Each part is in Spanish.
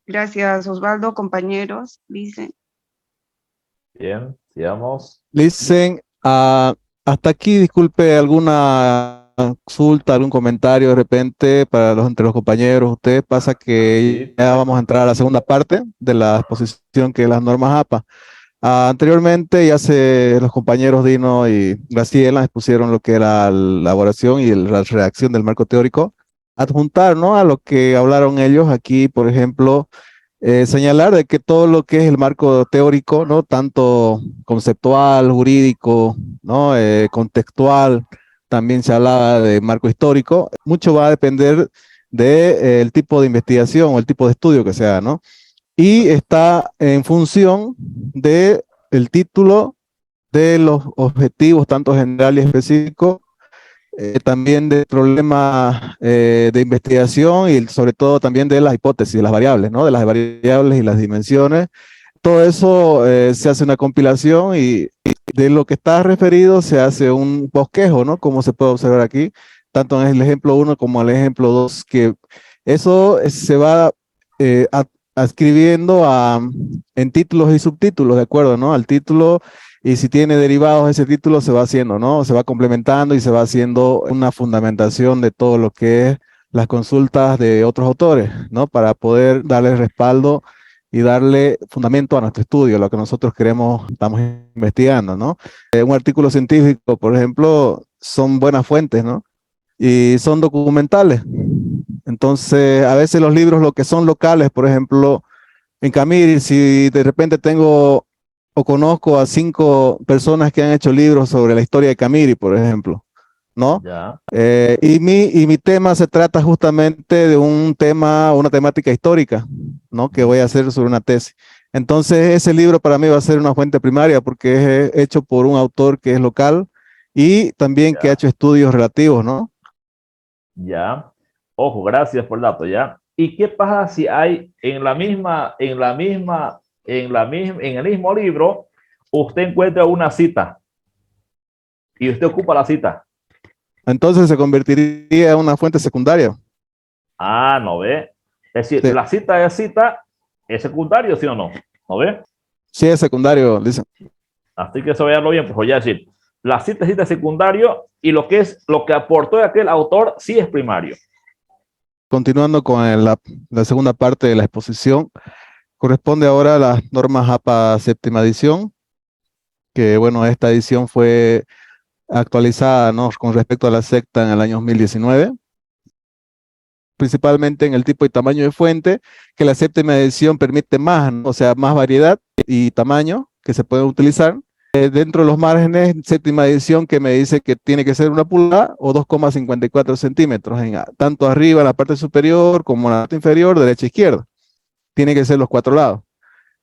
Gracias, Osvaldo, compañeros, dice. Bien, sigamos. Dicen, hasta aquí, disculpe, alguna consulta, algún comentario de repente para entre los compañeros. Usted pasa que Sí, ya vamos a entrar a la segunda parte de la exposición que es las normas APA. Anteriormente los compañeros Dino y Graciela expusieron lo que era la elaboración y la redacción del marco teórico. Adjuntar, ¿no? A lo que hablaron ellos aquí, por ejemplo, señalar de que todo lo que es el marco teórico, ¿no? Tanto conceptual, jurídico, ¿no? Contextual, también se hablaba de marco histórico, mucho va a depender del tipo de investigación o el tipo de estudio que se haga, ¿no? Y está en función de el título, de los objetivos, tanto general y específico, también de problemas de investigación y sobre todo también de las hipótesis, de las variables, ¿no? De las variables y las dimensiones. Todo eso se hace una compilación y de lo que está referido se hace un bosquejo, ¿no? Como se puede observar aquí, tanto en el ejemplo 1 como en el ejemplo 2, que eso se va eh, a- adscribiendo en títulos y subtítulos, de acuerdo, ¿no? Al título, y si tiene derivados ese título se va haciendo, ¿no? Se va complementando y se va haciendo una fundamentación de todo lo que es las consultas de otros autores, ¿no? Para poder darle respaldo y darle fundamento a nuestro estudio, lo que nosotros queremos, estamos investigando, ¿no? Un artículo científico, por ejemplo, son buenas fuentes, ¿no? Y son documentales. Entonces, a veces los libros, lo que son locales, por ejemplo, en Camiri, si de repente tengo o conozco a 5 personas que han hecho libros sobre la historia de Camiri, por ejemplo, ¿no? ya. Y mi tema se trata justamente de un tema, una temática histórica, ¿no? Que voy a hacer sobre una tesis. Entonces, ese libro para mí va a ser una fuente primaria porque es hecho por un autor que es local y también que ha Ya, hecho estudios relativos, ¿no? ya. Ojo, gracias por el dato, ya. ¿Y qué pasa si hay en el mismo libro, usted encuentra una cita y usted ocupa la cita? Entonces se convertiría en una fuente secundaria. Ah, no ve. Es decir, Sí, la cita es secundario, ¿sí o no? ¿No ve? sí es secundario, dice. Así que eso veanlo bien, pues voy a decir, la cita es secundario y lo que aportó de aquel autor sí es primario. Continuando con la segunda parte de la exposición, corresponde ahora a las normas APA séptima edición, que bueno, esta edición fue actualizada, ¿no? Con respecto a la secta en el año 2019, principalmente en el tipo y tamaño de fuente, que la séptima edición permite más, ¿no? O sea, más variedad y tamaño que se pueden utilizar. Dentro de los márgenes, séptima edición que me dice que tiene que ser 1 pulgada o 2,54 centímetros, tanto arriba en la parte superior como en la parte inferior, derecha e izquierda. Tiene que ser los 4 lados.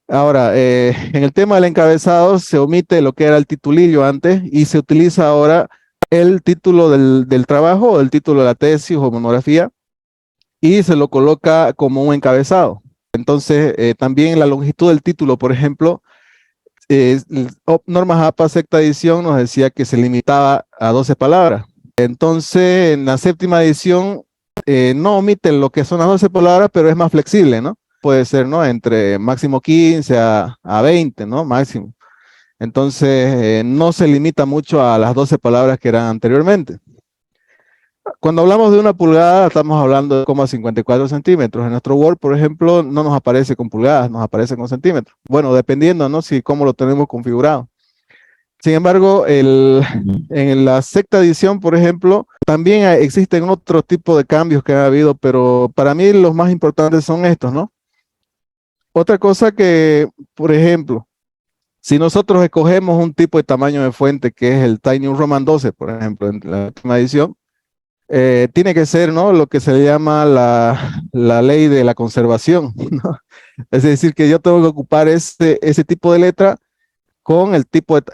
Ahora, en el tema del encabezado se omite lo que era el titulillo antes y se utiliza ahora el título del trabajo o el título de la tesis o monografía y se lo coloca como un encabezado. Entonces, también la longitud del título, por ejemplo, normas APA sexta edición nos decía que se limitaba a 12 palabras. Entonces, en la séptima edición no omiten lo que son las 12 palabras, pero es más flexible, ¿no? Puede ser, ¿no? Entre máximo 15 a 20, ¿no? Máximo. Entonces, no se limita mucho a las 12 palabras que eran anteriormente. Cuando hablamos de 1 pulgada, estamos hablando de 0,54 centímetros. En nuestro Word, por ejemplo, no nos aparece con pulgadas, nos aparece con centímetros. Bueno, dependiendo, ¿no? Si cómo lo tenemos configurado. Sin embargo, en la sexta edición, por ejemplo, también existen otros tipos de cambios que ha habido, pero para mí los más importantes son estos, ¿no? Otra cosa que, por ejemplo, si nosotros escogemos un tipo de tamaño de fuente que es el Tiny Roman 12, por ejemplo, en la última edición, tiene que ser, ¿no? Lo que se le llama la ley de la conservación, ¿no? Es decir, que yo tengo que ocupar ese tipo de letra con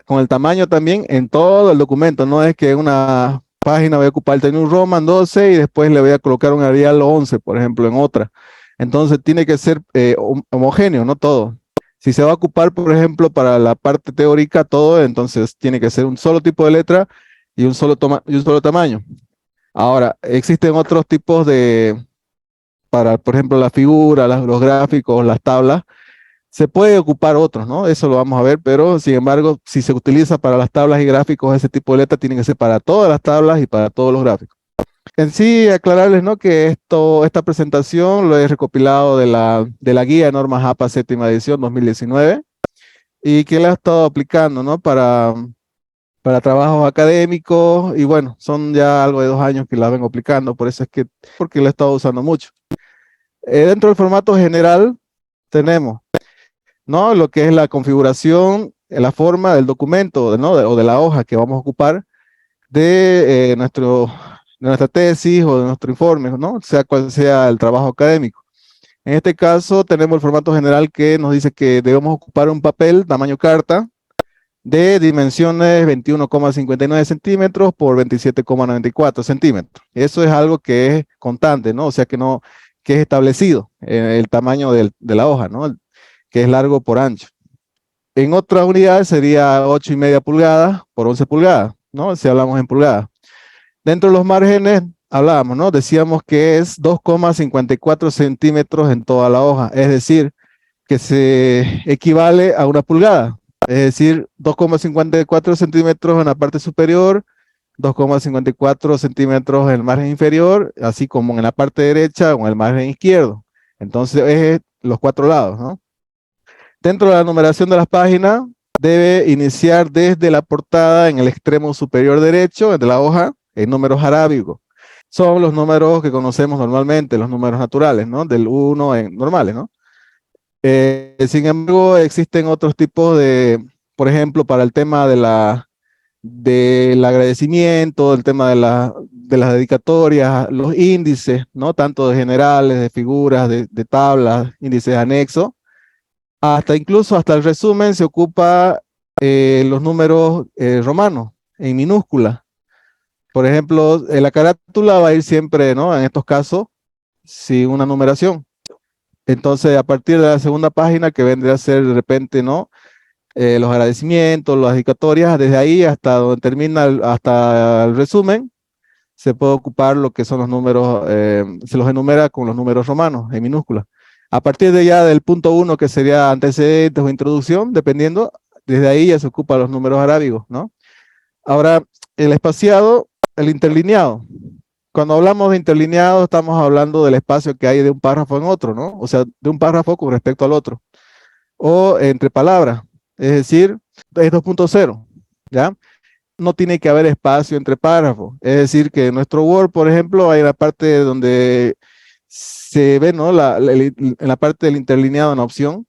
con el tamaño también en todo el documento. No es que en una página voy a ocupar el Times Roman 12 y después le voy a colocar un Arial 11, por ejemplo, en otra. Entonces tiene que ser homogéneo, no todo. Si se va a ocupar, por ejemplo, para la parte teórica, todo, entonces tiene que ser un solo tipo de letra y un solo tamaño. Ahora, existen otros tipos de para, por ejemplo, la figura, los gráficos, las tablas. Se puede ocupar otros, ¿no? Eso lo vamos a ver, pero sin embargo, si se utiliza para las tablas y gráficos, ese tipo de letra tiene que ser para todas las tablas y para todos los gráficos. En sí, aclararles, ¿no? Que esta presentación lo he recopilado de la guía de normas APA séptima edición 2019 y que la he estado aplicando, ¿no? Para trabajos académicos y bueno, son ya algo de 2 años que la vengo aplicando, por eso es que, porque la he estado usando mucho. Dentro del formato general tenemos, ¿no? Lo que es la configuración, la forma del documento, ¿no? O de la hoja que vamos a ocupar de nuestra tesis o de nuestro informe, ¿no? Sea cual sea el trabajo académico. En este caso tenemos el formato general que nos dice que debemos ocupar un papel tamaño carta de dimensiones 21,59 centímetros por 27,94 centímetros. Eso es algo que es constante, ¿no? O sea que es establecido el tamaño de la hoja, ¿no? Que es largo por ancho. En otras unidades sería 8,5 pulgadas por 11 pulgadas, ¿no? Si hablamos en pulgadas. Dentro de los márgenes hablábamos, ¿no? Decíamos que es 2,54 centímetros en toda la hoja, es decir, que se equivale a 1 pulgada. Es decir, 2,54 centímetros en la parte superior, 2,54 centímetros en el margen inferior, así como en la parte derecha o en el margen izquierdo. Entonces, es los 4 lados, ¿no? Dentro de la numeración de las páginas, debe iniciar desde la portada en el extremo superior derecho de la hoja, en números arábigos. Son los números que conocemos normalmente, los números naturales, ¿no? Del 1 en normales, ¿no? Sin embargo, existen otros tipos por ejemplo, para el tema del agradecimiento, el tema de las dedicatorias, los índices, ¿no? Tanto de generales, de figuras, de tablas, índices anexos, incluso hasta el resumen se ocupa los números romanos en minúscula. Por ejemplo, la carátula va a ir siempre, ¿no? En estos casos, sin una numeración. Entonces, a partir de la segunda página, que vendría a ser de repente, ¿no? Los agradecimientos, las dedicatorias, desde ahí hasta donde termina, hasta el resumen, se puede ocupar lo que son los números, se los enumera con los números romanos, en minúsculas. A partir de ya del punto 1, que sería antecedentes o introducción, dependiendo, desde ahí ya se ocupan los números arábigos, ¿no? Ahora, el espaciado, el interlineado. Cuando hablamos de interlineado, estamos hablando del espacio que hay de un párrafo en otro, ¿no? O sea, de un párrafo con respecto al otro. O entre palabras, es decir, es 2.0, ¿ya? No tiene que haber espacio entre párrafos. Es decir, que en nuestro Word, por ejemplo, hay la parte donde se ve, ¿no? En la parte del interlineado en la opción,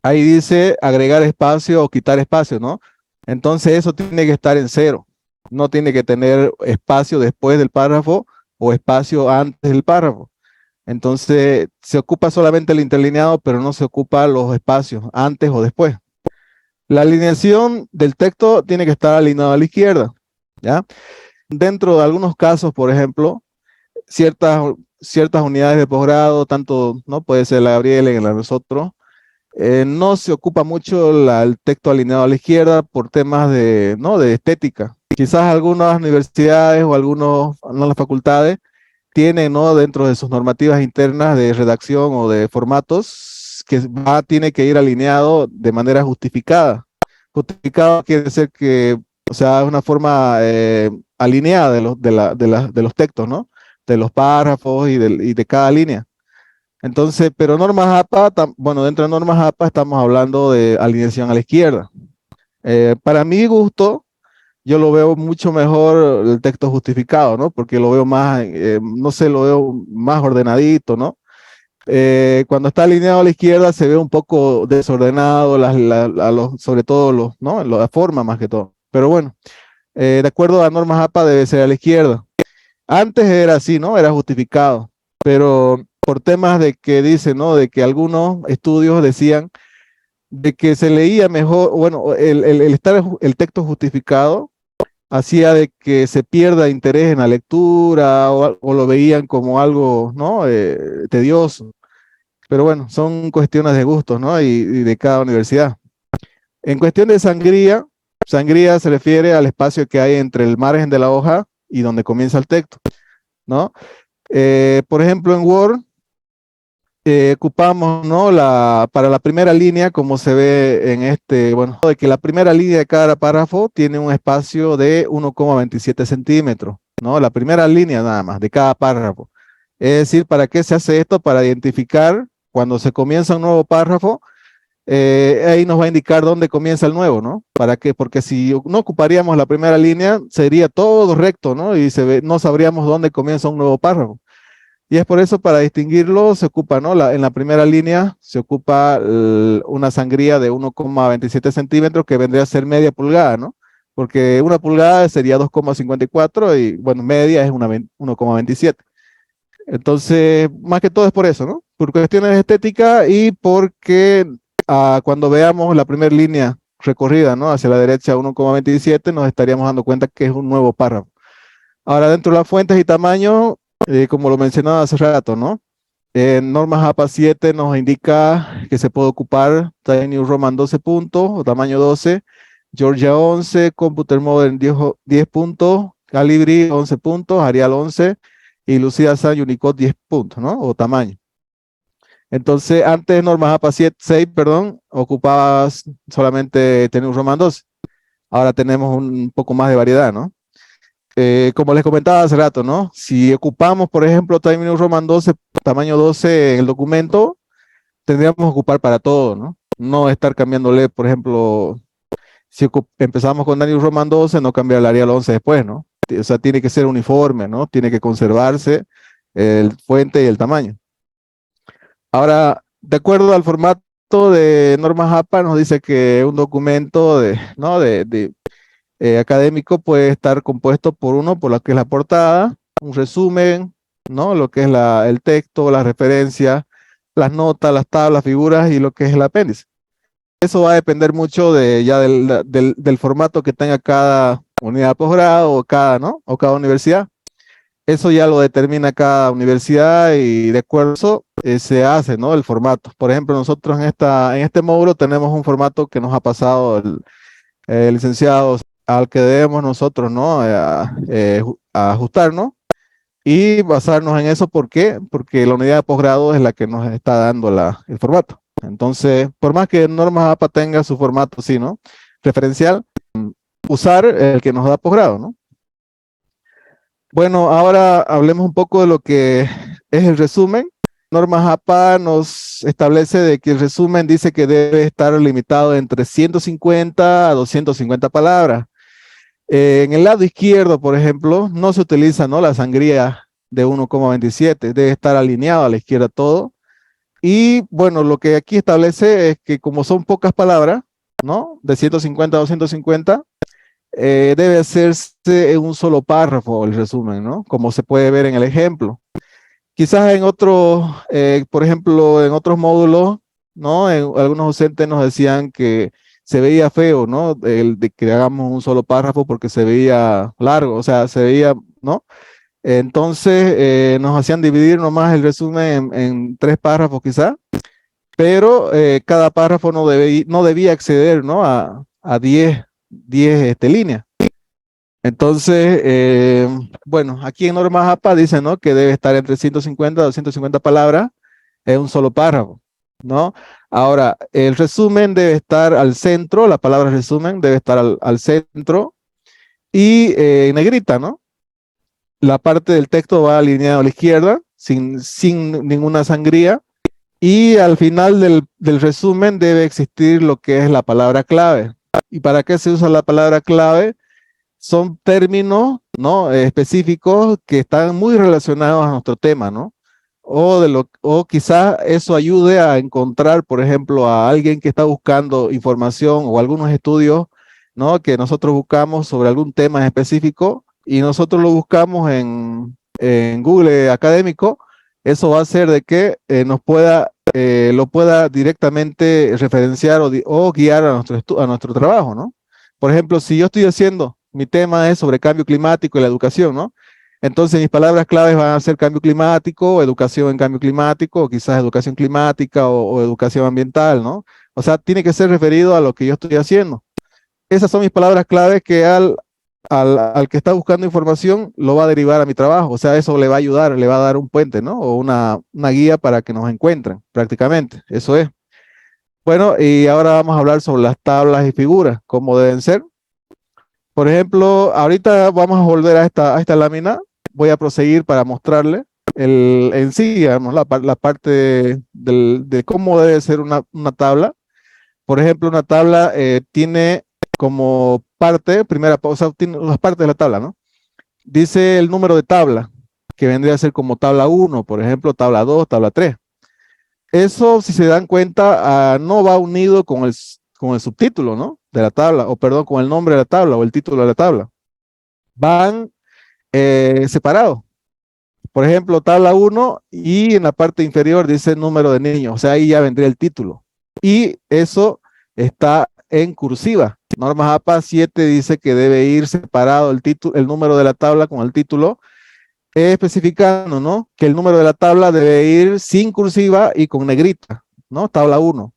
ahí dice agregar espacio o quitar espacio, ¿no? Entonces eso tiene que estar en 0. No tiene que tener espacio después del párrafo o espacio antes del párrafo. Entonces se ocupa solamente el interlineado, pero no se ocupa los espacios antes o después. La alineación del texto tiene que estar alineado a la izquierda, ¿ya? Dentro de algunos casos, por ejemplo, ciertas unidades de posgrado, tanto, ¿no? Puede ser la Gabriela y la de nosotros, no se ocupa mucho el texto alineado a la izquierda por temas ¿no? de estética. Quizás algunas universidades o las facultades tienen, ¿no? Dentro de sus normativas internas de redacción o de formatos que tiene que ir alineado de manera justificada. Justificado quiere decir que, o sea, es una forma alineada de los textos, ¿no? De los párrafos y de cada línea. Entonces, pero normas APA, bueno, dentro de normas APA estamos hablando de alineación a la izquierda. Para mi gusto, yo lo veo mucho mejor el texto justificado, ¿no? Porque lo veo más, no sé, lo veo más ordenadito, ¿no? Cuando está alineado a la izquierda se ve un poco desordenado, sobre todo ¿no? La forma más que todo. Pero bueno, de acuerdo a normas APA debe ser a la izquierda. Antes era así, ¿no? Era justificado, pero por temas de que dicen, ¿no? De que algunos estudios decían de que se leía mejor, bueno, el texto justificado hacía de que se pierda interés en la lectura o lo veían como algo, ¿no? Tedioso. Pero bueno, son cuestiones de gustos, ¿no? Y de cada universidad. En cuestión de sangría se refiere al espacio que hay entre el margen de la hoja y donde comienza el texto, ¿no? Por ejemplo, en Word ocupamos, ¿no? Para la primera línea, como se ve en este, bueno, de que la primera línea de cada párrafo tiene un espacio de 1,27 centímetros, ¿no? La primera línea nada más de cada párrafo. Es decir, ¿para qué se hace esto? Para identificar cuando se comienza un nuevo párrafo, ahí nos va a indicar dónde comienza el nuevo, ¿no? ¿Para qué? Porque si no ocuparíamos la primera línea, sería todo recto, ¿no? Y no sabríamos dónde comienza un nuevo párrafo. Y es por eso, para distinguirlo, se ocupa, ¿no? En la primera línea se ocupa una sangría de 1,27 centímetros, que vendría a ser media pulgada, ¿no? Porque una pulgada sería 2,54 y, bueno, media es 1,27. Entonces, más que todo es por eso, ¿no? Por cuestiones de estética y porque cuando veamos la primera línea recorrida, ¿no? Hacia la derecha 1,27, nos estaríamos dando cuenta que es un nuevo párrafo. Ahora, dentro de las fuentes y tamaño, como lo mencionaba hace rato, ¿no? Normas APA 7 nos indica que se puede ocupar Times New Roman 12 puntos o tamaño 12, Georgia 11, Computer Modern 10 puntos, Calibri 11 puntos, Arial 11 y Lucida Sun Unicode 10 puntos, ¿no? O tamaño. Entonces, antes normas APA 6, perdón, ocupabas solamente Times New Roman 12. Ahora tenemos un poco más de variedad, ¿no? Como les comentaba hace rato, ¿no? Si ocupamos, por ejemplo, Times New Roman 12, tamaño 12 en el documento, tendríamos que ocupar para todo, ¿no? No estar cambiándole, por ejemplo, si empezamos con Times New Roman 12, no cambiar el Arial 11 después, ¿no? O sea, tiene que ser uniforme, ¿no? Tiene que conservarse el fuente y el tamaño. Ahora, de acuerdo al formato de normas APA, nos dice que un documento académico puede estar compuesto por por lo que es la portada, un resumen, ¿no? Lo que es el texto, la referencia, las notas, las tablas, figuras y lo que es el apéndice. Eso va a depender mucho del formato que tenga cada unidad de posgrado o cada universidad. Eso ya lo determina cada universidad y de acuerdo a eso se hace, ¿no? El formato. Por ejemplo, nosotros en este módulo tenemos un formato que nos ha pasado el licenciado, al que debemos nosotros, ¿no? A ajustarnos y basarnos en eso. ¿Por qué? Porque la unidad de posgrado es la que nos está dando el formato. Entonces, por más que Normas APA tenga su formato, sí, ¿no? Referencial, usar el que nos da posgrado, ¿no? Bueno, ahora hablemos un poco de lo que es el resumen. Normas APA nos establece de que el resumen dice que debe estar limitado entre 150 a 250 palabras. En el lado izquierdo, por ejemplo, no se utiliza, ¿no? La sangría de 1,27, debe estar alineado a la izquierda todo. Y bueno, lo que aquí establece es que como son pocas palabras, ¿no? De 150 a 250, debe hacerse en un solo párrafo el resumen, ¿no? Como se puede ver en el ejemplo. Quizás en otros, por ejemplo, en otros módulos, ¿no? Algunos docentes nos decían que se veía feo, ¿no? El de que hagamos un solo párrafo porque se veía largo, o sea, se veía, ¿no? Entonces nos hacían dividir nomás el resumen en 3 párrafos quizás, pero cada párrafo no debía exceder, ¿no? A 10 líneas. Entonces, bueno, aquí en Normas APA dice, ¿no? Que debe estar entre 150 a 250 palabras en un solo párrafo, ¿no? Ahora, el resumen debe estar al centro, la palabra resumen debe estar al centro y en negrita, ¿no? La parte del texto va alineada a la izquierda, sin ninguna sangría, y al final del resumen debe existir lo que es la palabra clave. ¿Y para qué se usa la palabra clave? Son términos, ¿no? Específicos que están muy relacionados a nuestro tema, ¿no? O quizás eso ayude a encontrar, por ejemplo, a alguien que está buscando información o algunos estudios, ¿no? Que nosotros buscamos sobre algún tema específico y nosotros lo buscamos en Google académico. Eso va a hacer de que lo pueda directamente referenciar o guiar a nuestro trabajo, ¿no? Por ejemplo, si yo estoy haciendo, mi tema es sobre cambio climático y la educación, ¿no? Entonces mis palabras claves van a ser cambio climático, educación en cambio climático, o quizás educación climática o educación ambiental, ¿no? O sea, tiene que ser referido a lo que yo estoy haciendo. Esas son mis palabras claves que al al que está buscando información lo va a derivar a mi trabajo. O sea, eso le va a ayudar, le va a dar un puente, ¿no? O una guía para que nos encuentren, prácticamente. Eso es. Bueno, y ahora vamos a hablar sobre las tablas y figuras, cómo deben ser. Por ejemplo, ahorita vamos a volver a esta lámina. Voy a proseguir para mostrarle en sí, digamos, la parte de cómo debe ser una tabla. Por ejemplo, una tabla tiene como parte, o sea, tiene las partes de la tabla, ¿no? Dice el número de tabla, que vendría a ser como tabla 1, por ejemplo, tabla 2, tabla 3. Eso, si se dan cuenta, no va unido con el subtítulo, ¿no? De la tabla, o perdón, con el nombre de la tabla o el título de la tabla. Van separados. Por ejemplo, tabla 1 y en la parte inferior dice número de niños, o sea, ahí ya vendría el título. Y eso está en cursiva. Normas APA 7 dice que debe ir separado el número de la tabla con el título, especificando, ¿no? Que el número de la tabla debe ir sin cursiva y con negrita, ¿no? Tabla 1.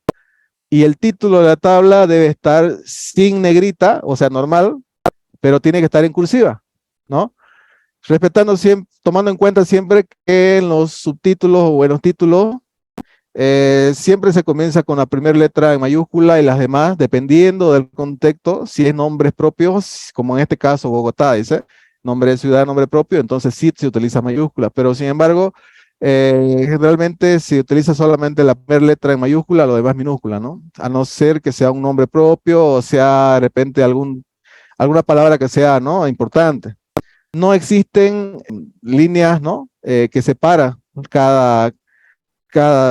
Y el título de la tabla debe estar sin negrita, o sea, normal, pero tiene que estar en cursiva, ¿no? Respetando siempre, tomando en cuenta siempre que en los subtítulos o en los títulos siempre se comienza con la primera letra en mayúscula y las demás, dependiendo del contexto, si es nombres propios, como en este caso Bogotá dice, nombre de ciudad, nombre propio, entonces sí se utiliza mayúscula, pero sin embargo, generalmente se utiliza solamente la primera letra en mayúscula, lo demás minúscula, ¿no? A no ser que sea un nombre propio o sea de repente alguna palabra que sea, ¿no? Importante. No existen líneas, ¿no? Que separa cada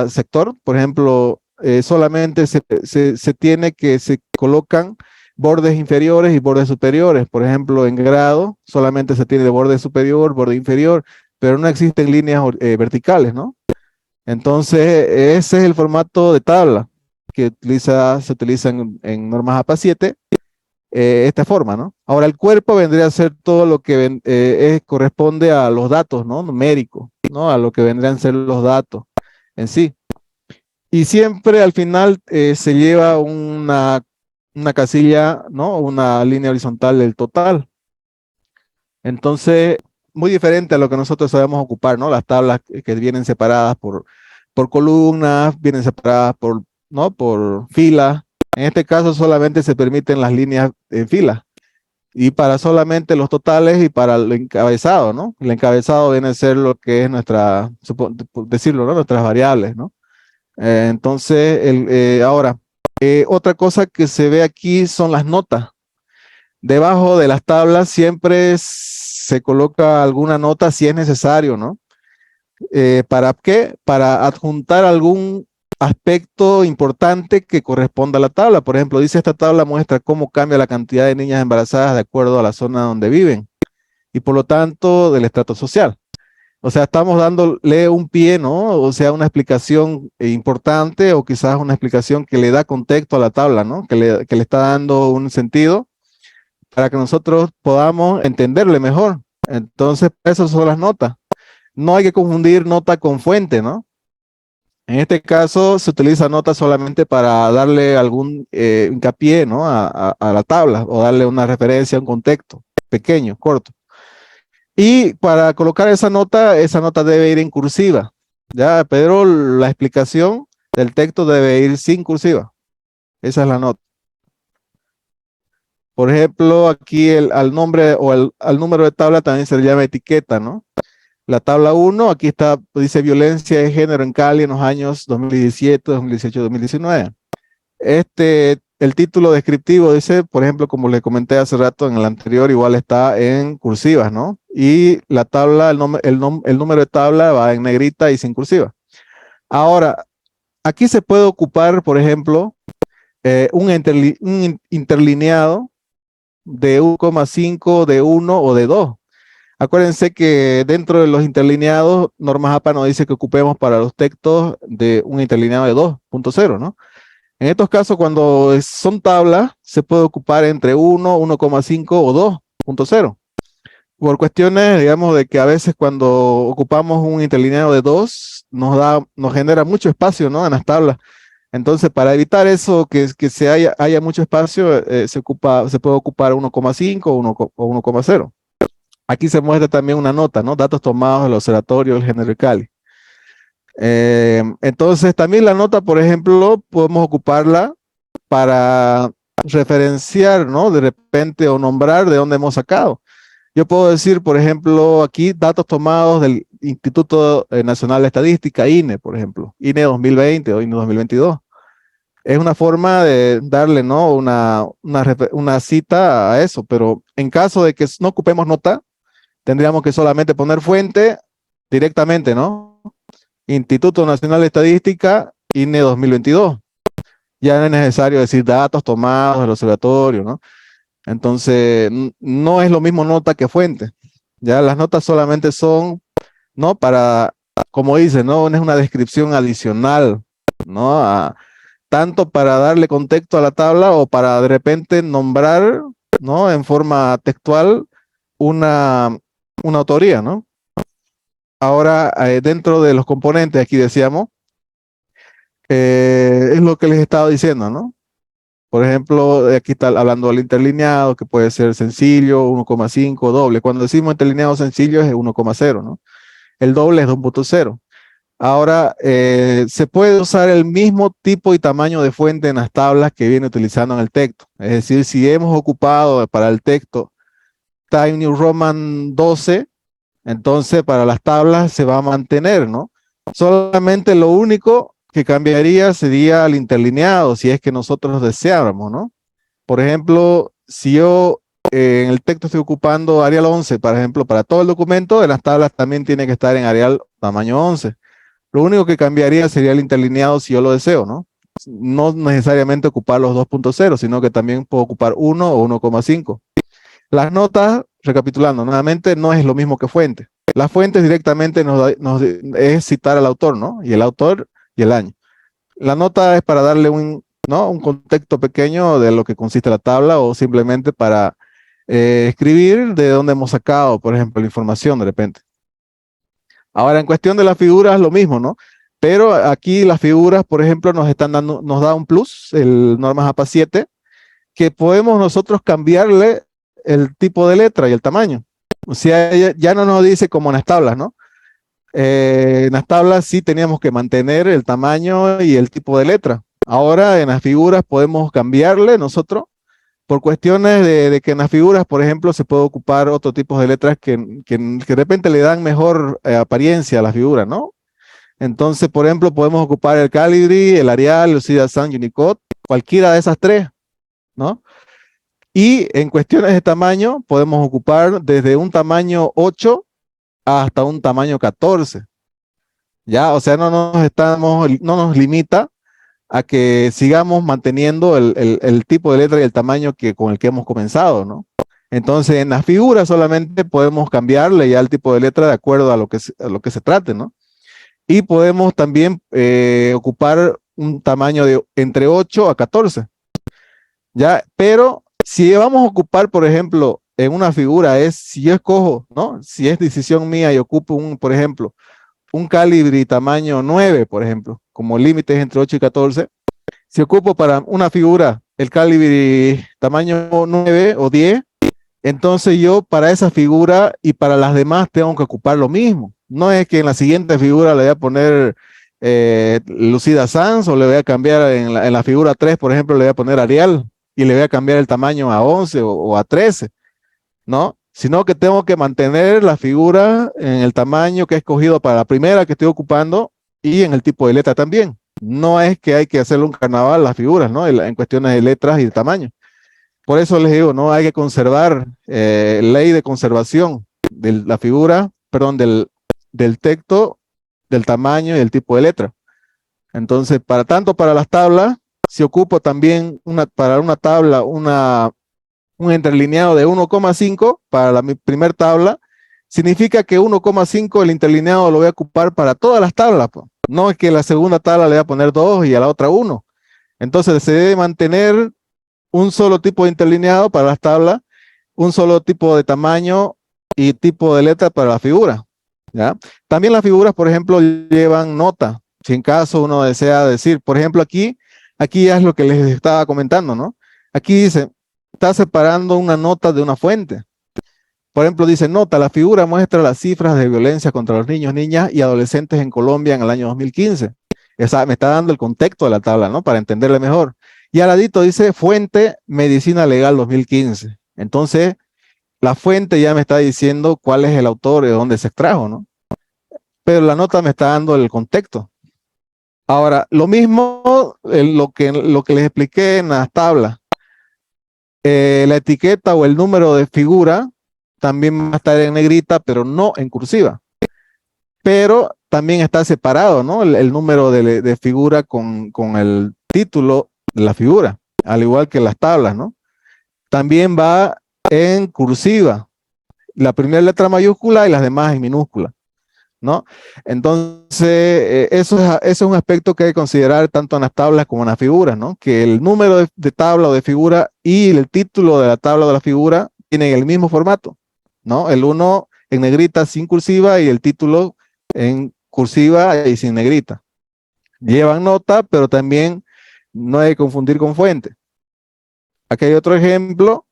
sector. Por ejemplo, solamente se tiene que se colocan bordes inferiores y bordes superiores. Por ejemplo, en grado solamente se tiene de borde superior, borde inferior, pero no existen líneas verticales, ¿no? Entonces, ese es el formato de tabla que se utiliza en normas APA 7, esta forma, ¿no? Ahora, el cuerpo vendría a ser todo lo que corresponde a los datos, ¿no? Numéricos, ¿no? A lo que vendrían a ser los datos en sí. Y siempre al final se lleva una casilla, ¿no? Una línea horizontal del total. Entonces, muy diferente a lo que nosotros sabemos ocupar, ¿no? Las tablas que vienen separadas por columnas, vienen separadas ¿no? Por filas. En este caso solamente se permiten las líneas en fila. Y para solamente los totales y para el encabezado, ¿no? El encabezado viene a ser lo que es decirlo, ¿no? Nuestras variables, ¿no? Entonces, ahora, otra cosa que se ve aquí son las notas. Debajo de las tablas siempre se coloca alguna nota si es necesario, ¿no? ¿Para qué? Para adjuntar algún aspecto importante que corresponda a la tabla. Por ejemplo, dice esta tabla muestra cómo cambia la cantidad de niñas embarazadas de acuerdo a la zona donde viven y por lo tanto del estrato social. O sea, estamos dándole un pie, ¿no? O sea, una explicación importante o quizás una explicación que le da contexto a la tabla, ¿no? Que le está dando un sentido para que nosotros podamos entenderle mejor. Entonces, esas son las notas. No hay que confundir nota con fuente, ¿no? En este caso se utiliza nota solamente para darle algún hincapié, ¿no? a la tabla o darle una referencia, un contexto pequeño, corto. Y para colocar esa nota debe ir en cursiva, ¿ya? Pero la explicación del texto debe ir sin cursiva. Esa es la nota. Por ejemplo, aquí al nombre o al número de tabla también se le llama etiqueta, ¿no? La tabla 1, aquí está, dice violencia de género en Cali en los años 2017, 2018, 2019. El título descriptivo dice, por ejemplo, como le comenté hace rato en el anterior, igual está en cursivas, ¿no? Y la tabla, el número de tabla va en negrita y sin cursiva. Ahora, aquí se puede ocupar, por ejemplo, un interlineado de 1,5, de 1 o de 2. Acuérdense que dentro de los interlineados, normas APA nos dice que ocupemos para los textos de un interlineado de 2.0, ¿no? En estos casos, cuando son tablas, se puede ocupar entre 1, 1,5 o 2.0. Por cuestiones, digamos, de que a veces cuando ocupamos un interlineado de 2, nos genera mucho espacio, ¿no? En las tablas. Entonces, para evitar eso, que haya mucho espacio, se puede ocupar 1,5 o 1,0. Aquí se muestra también una nota, ¿no? Datos tomados del observatorio del General Cali. Entonces, también la nota, por ejemplo, podemos ocuparla para referenciar, ¿no? De repente, o nombrar de dónde hemos sacado. Yo puedo decir, por ejemplo, aquí datos tomados del Instituto Nacional de Estadística, INE, por ejemplo, INE 2020 o INE 2022. Es una forma de darle, ¿no? una cita a eso, pero en caso de que no ocupemos nota, tendríamos que solamente poner fuente directamente, ¿no? Instituto Nacional de Estadística, INE 2022. Ya no es necesario decir datos tomados del observatorio, ¿no? Entonces, no es lo mismo nota que fuente. Ya las notas solamente son, ¿no? Para, como dice, ¿no? Es una descripción adicional, ¿no? Tanto para darle contexto a la tabla o para de repente nombrar, ¿no? En forma textual una autoría, ¿no? Ahora, dentro de los componentes, aquí decíamos, es lo que les estaba diciendo, ¿no? Por ejemplo, aquí está hablando del interlineado, que puede ser sencillo, 1,5, doble. Cuando decimos interlineado sencillo es 1,0, ¿no? El doble es 2,0. Ahora, se puede usar el mismo tipo y tamaño de fuente en las tablas que viene utilizando en el texto. Es decir, si hemos ocupado para el texto Times New Roman 12, entonces para las tablas se va a mantener, ¿no? Solamente lo único que cambiaría sería el interlineado, si es que nosotros deseáramos, ¿no? Por ejemplo, si yo en el texto estoy ocupando Arial 11, por ejemplo, para todo el documento, en las tablas también tiene que estar en Arial tamaño 11. Lo único que cambiaría sería el interlineado si yo lo deseo, ¿no? No necesariamente ocupar los 2,0, sino que también puedo ocupar 1 o 1,5. Las notas, recapitulando nuevamente, no es lo mismo que fuente. Las fuentes directamente es citar al autor, ¿no? Y el autor y el año. La nota es para darle un contexto pequeño de lo que consiste la tabla o simplemente para escribir de dónde hemos sacado, por ejemplo, la información de repente. Ahora, en cuestión de las figuras, lo mismo, ¿no? Pero aquí las figuras, por ejemplo, nos da un plus, el normas APA 7, que podemos nosotros cambiarle el tipo de letra y el tamaño. O sea, ya no nos dice como en las tablas, ¿no? En las tablas sí teníamos que mantener el tamaño y el tipo de letra. Ahora en las figuras podemos cambiarle nosotros por cuestiones de que en las figuras, por ejemplo, se puede ocupar otro tipo de letras que de repente le dan mejor apariencia a la figura, ¿no? Entonces, por ejemplo, podemos ocupar el Calibri, el Arial, el Lucida Sans, Unicode, cualquiera de esas tres, ¿no? Y en cuestiones de tamaño, podemos ocupar desde un tamaño 8 hasta un tamaño 14. Ya, o sea, no nos limita a que sigamos manteniendo el tipo de letra y el tamaño con el que hemos comenzado, ¿no? Entonces, en las figuras solamente podemos cambiarle ya el tipo de letra de acuerdo a lo que se trate, ¿no? Y podemos también ocupar un tamaño de entre 8 a 14. ¿Ya? Pero si vamos a ocupar, por ejemplo, en una figura, si yo escojo, ¿no? Si es decisión mía y ocupo por ejemplo, un Calibri tamaño 9, por ejemplo, como límites entre 8 y 14, si ocupo para una figura el Calibri tamaño 9 o 10, entonces yo para esa figura y para las demás tengo que ocupar lo mismo. No es que en la siguiente figura le voy a poner Lucida Sans o le voy a cambiar en la figura 3, por ejemplo, le voy a poner Arial y le voy a cambiar el tamaño a 11 o a 13, ¿no? Sino que tengo que mantener la figura en el tamaño que he escogido para la primera que estoy ocupando y en el tipo de letra también. No es que hay que hacerle un carnaval las figuras, ¿no? En cuestiones de letras y de tamaño. Por eso les digo, ¿no? Hay que conservar, ley de conservación de la figura, perdón, del texto, del tamaño y el tipo de letra. Entonces, tanto para las tablas, si ocupo también para una tabla un interlineado de 1,5 para mi primer tabla, significa que 1,5 el interlineado lo voy a ocupar para todas las tablas, pues. No es que la segunda tabla le voy a poner 2 y a la otra 1. Entonces se debe mantener un solo tipo de interlineado para las tablas, un solo tipo de tamaño y tipo de letra para la figura, ¿ya? También las figuras, por ejemplo, llevan nota. Si en caso uno desea decir, por ejemplo, aquí aquí ya es lo que les estaba comentando, ¿no? Aquí dice, está separando una nota de una fuente. Por ejemplo, dice, nota, la figura muestra las cifras de violencia contra los niños, niñas y adolescentes en Colombia en el año 2015. Esa, me está dando el contexto de la tabla, ¿no? Para entenderle mejor. Y al ladito dice, fuente, Medicina Legal 2015. Entonces, la fuente ya me está diciendo cuál es el autor y de dónde se extrajo, ¿no? Pero la nota me está dando el contexto. Ahora, lo mismo, lo que les expliqué en las tablas. La etiqueta o el número de figura también va a estar en negrita, pero no en cursiva. Pero también está separado, ¿no? El número de figura con el título de la figura, al igual que las tablas, ¿no? También va en cursiva, la primera letra mayúscula y las demás en minúscula, ¿no? Entonces, eso es un aspecto que hay que considerar tanto en las tablas como en las figuras, ¿no? Que el número de tabla o de figura y el título de la tabla o de la figura tienen el mismo formato, ¿no? El uno en negrita sin cursiva y el título en cursiva y sin negrita. Llevan nota, pero también no hay que confundir con fuente. Aquí hay otro ejemplo.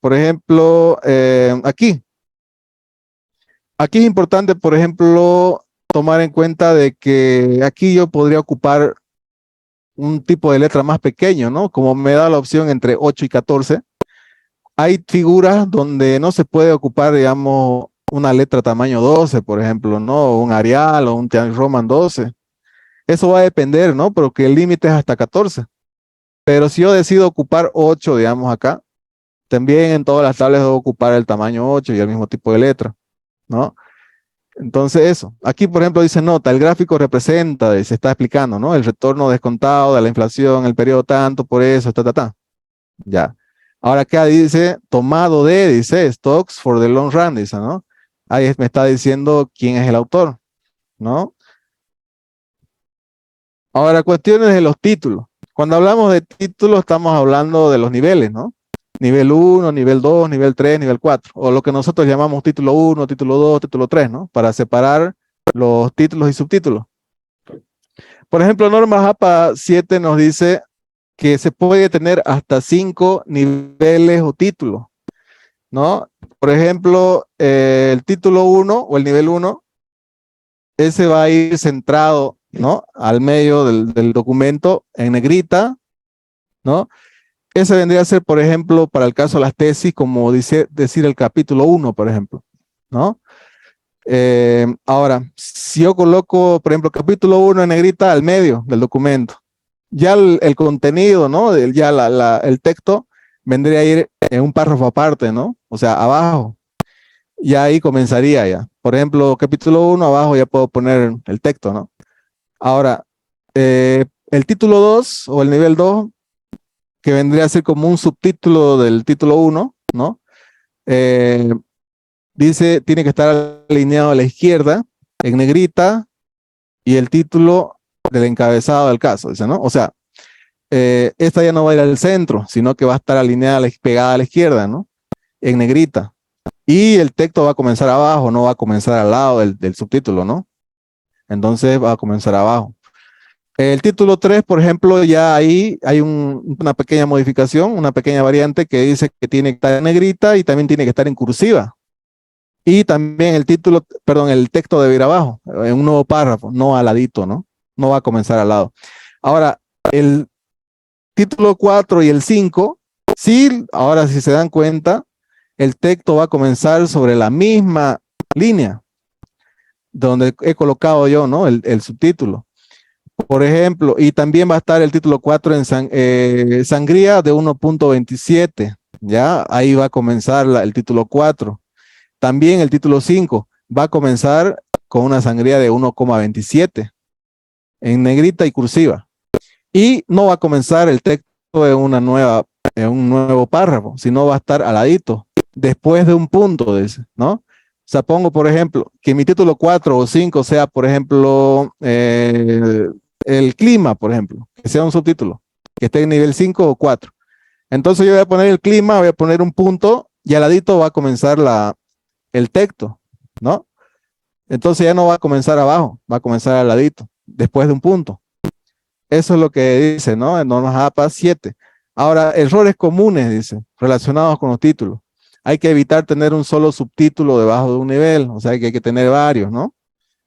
Por ejemplo, aquí. Aquí es importante, por ejemplo, tomar en cuenta de que aquí yo podría ocupar un tipo de letra más pequeño, ¿no? Como me da la opción entre 8 y 14. Hay figuras donde no se puede ocupar, digamos, una letra tamaño 12, por ejemplo, ¿no? Un Arial o un Times Roman 12. Eso va a depender, ¿no? Porque el límite es hasta 14. Pero si yo decido ocupar 8, digamos acá, también en todas las tablas debo ocupar el tamaño 8 y el mismo tipo de letra, ¿no? Entonces eso. Aquí, por ejemplo, dice nota, el gráfico representa, se está explicando, ¿no? El retorno descontado de la inflación, el periodo tanto, por eso, Ya. Ahora acá dice, tomado de, dice, stocks for the long run, dice, ¿no? Ahí me está diciendo quién es el autor, ¿no? Ahora, cuestiones de los títulos. Cuando hablamos de títulos, estamos hablando de los niveles, ¿no? Nivel 1, nivel 2, nivel 3, nivel 4, o lo que nosotros llamamos título 1, título 2, título 3, ¿no? Para separar los títulos y subtítulos. Por ejemplo, norma JAPA 7 nos dice que se puede tener hasta 5 niveles o títulos, ¿no? Por ejemplo, el título 1 o el nivel 1, ese va a ir centrado, ¿no? Al medio del documento en negrita, ¿no? Ese vendría a ser, por ejemplo, para el caso de las tesis, como decir el capítulo 1, por ejemplo, ¿no? Ahora, si yo coloco, por ejemplo, capítulo 1 en negrita al medio del documento, ya el contenido, ¿no? Ya el texto vendría a ir en un párrafo aparte, ¿no? O sea, abajo. Y ahí comenzaría ya. Por ejemplo, capítulo 1, abajo ya puedo poner el texto, ¿no? Ahora, el título 2 o el nivel 2, que vendría a ser como un subtítulo del título 1, ¿no? Dice, tiene que estar alineado a la izquierda, en negrita, y el título del encabezado del caso, dice, ¿no? O sea, esta ya no va a ir al centro, sino que va a estar alineada, pegada a la izquierda, ¿no? En negrita. Y el texto va a comenzar abajo, no va a comenzar al lado del subtítulo, ¿no? Entonces va a comenzar abajo. El título 3, por ejemplo, ya ahí hay una pequeña modificación, una pequeña variante que dice que tiene que estar en negrita y también tiene que estar en cursiva. Y también el texto debe ir abajo, en un nuevo párrafo, no al ladito, ¿no? No va a comenzar al lado. Ahora, el título 4 y el 5, sí, ahora si se dan cuenta, el texto va a comenzar sobre la misma línea donde he colocado yo, ¿no? El subtítulo. Por ejemplo, y también va a estar el título 4 en sangría de 1.27, ¿ya? Ahí va a comenzar el título 4. También el título 5 va a comenzar con una sangría de 1.27 en negrita y cursiva. Y no va a comenzar el texto en un nuevo párrafo, sino va a estar al ladito, después de un punto, ¿no? O sea, pongo, por ejemplo, que mi título 4 o 5 sea, por ejemplo, el clima, por ejemplo, que sea un subtítulo, que esté en nivel 5 o 4. Entonces yo voy a poner el clima, voy a poner un punto y al ladito va a comenzar el texto, ¿no? Entonces ya no va a comenzar abajo, va a comenzar al ladito, después de un punto. Eso es lo que dice, ¿no? En normas APA 7. Ahora, errores comunes, dice, relacionados con los títulos. Hay que evitar tener un solo subtítulo debajo de un nivel, o sea, que hay que tener varios, ¿no?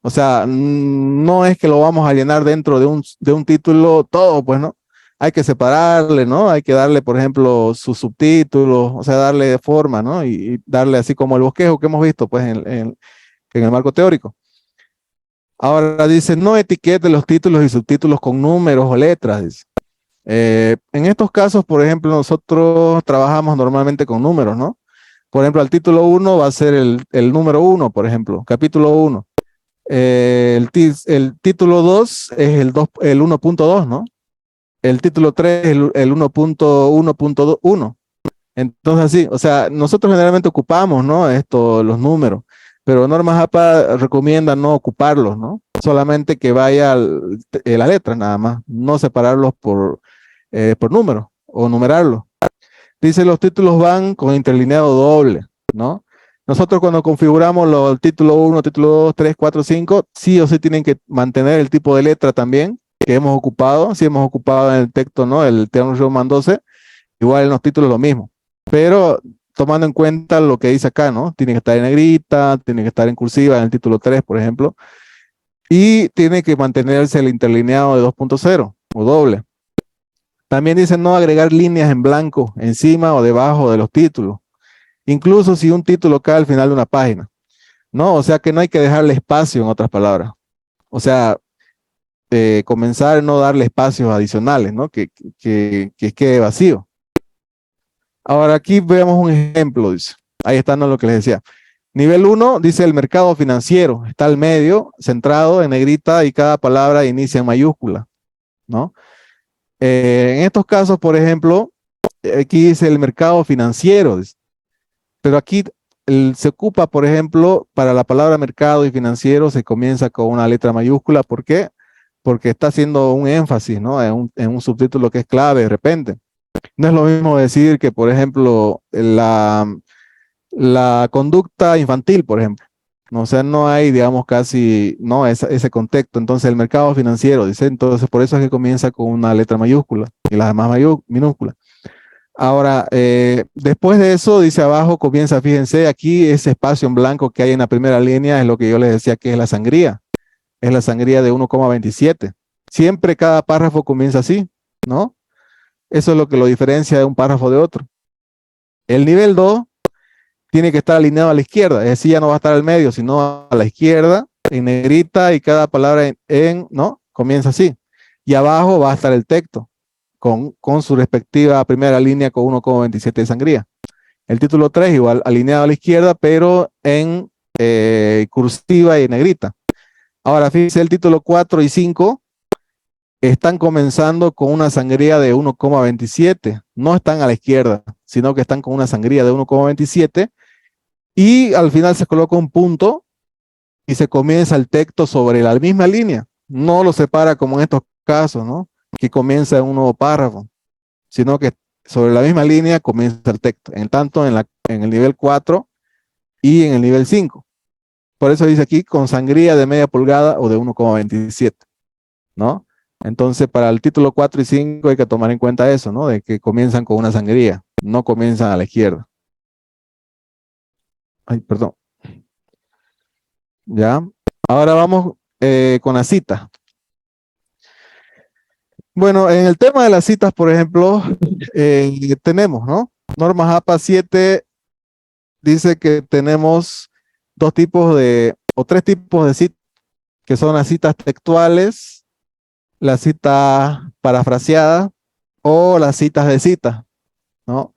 O sea, no es que lo vamos a llenar dentro de un título todo, pues, ¿no? Hay que separarle, ¿no? Hay que darle, por ejemplo, sus subtítulos, o sea, darle forma, ¿no? Y darle así como el bosquejo que hemos visto, pues, en el marco teórico. Ahora dice, no etiquete los títulos y subtítulos con números o letras, dice. En estos casos, por ejemplo, nosotros trabajamos normalmente con números, ¿no? Por ejemplo, el título 1 va a ser el número 1, por ejemplo, capítulo 1. El título 2 es el 1.2, ¿no? El título 3 es el 1.1.1. Entonces, así, o sea, nosotros generalmente ocupamos, ¿no? Los números, pero normas APA recomienda no ocuparlos, ¿no? Solamente que vaya la letra nada más, no separarlos por número o numerarlos. Dice, los títulos van con interlineado doble, ¿no? Nosotros cuando configuramos el título 1, título 2, 3, 4, 5, sí o sí tienen que mantener el tipo de letra también que hemos ocupado. Si hemos ocupado en el texto, ¿no? El Theorem Roman 12, igual en los títulos lo mismo. Pero tomando en cuenta lo que dice acá, ¿no? Tiene que estar en negrita, tiene que estar en cursiva en el título 3, por ejemplo. Y tiene que mantenerse el interlineado de 2.0 o doble. También dice no agregar líneas en blanco encima o debajo de los títulos, incluso si un título cae al final de una página, ¿no? O sea que no hay que dejarle espacio, en otras palabras. O sea, comenzar a no darle espacios adicionales, ¿no? Que quede vacío. Ahora aquí veamos un ejemplo, dice. Ahí está, ¿no? Lo que les decía. Nivel 1 dice el mercado financiero, está al medio, centrado en negrita y cada palabra inicia en mayúscula, ¿no? En estos casos, por ejemplo, aquí dice el mercado financiero, dice. Pero aquí se ocupa, por ejemplo, para la palabra mercado y financiero se comienza con una letra mayúscula. ¿Por qué? Porque está haciendo un énfasis, ¿no? En un subtítulo que es clave de repente. No es lo mismo decir que, por ejemplo, la conducta infantil, por ejemplo. No, o sea, no hay, digamos, casi, no, ese contexto. Entonces, el mercado financiero, dice, entonces, por eso es que comienza con una letra mayúscula y las demás minúsculas. Ahora, después de eso, dice abajo, comienza, fíjense, aquí ese espacio en blanco que hay en la primera línea es lo que yo les decía que es la sangría. Es la sangría de 1,27. Siempre cada párrafo comienza así, ¿no? Eso es lo que lo diferencia de un párrafo de otro. El nivel 2 tiene que estar alineado a la izquierda, es decir, ya no va a estar al medio, sino a la izquierda, en negrita, y cada palabra ¿no? Comienza así. Y abajo va a estar el texto, con su respectiva primera línea con 1,27 de sangría. El título 3 igual alineado a la izquierda, pero en cursiva y negrita. Ahora, fíjense, el título 4 y 5 están comenzando con una sangría de 1,27. No están a la izquierda, sino que están con una sangría de 1,27. Y al final se coloca un punto y se comienza el texto sobre la misma línea. No lo separa como en estos casos, ¿no? Que comienza en un nuevo párrafo, sino que sobre la misma línea comienza el texto, tanto en el nivel 4 y en el nivel 5. Por eso dice aquí con sangría de media pulgada o de 1,27, ¿no? Entonces para el título 4 y 5 hay que tomar en cuenta eso, ¿no? De que comienzan con una sangría, no comienzan a la izquierda. Ay, perdón. Ya. Ahora vamos con la cita. Bueno, en el tema de las citas, por ejemplo, tenemos, ¿no? Normas APA 7 dice que tenemos tres tipos de citas, que son las citas textuales, la cita parafraseada o las citas de cita, ¿no?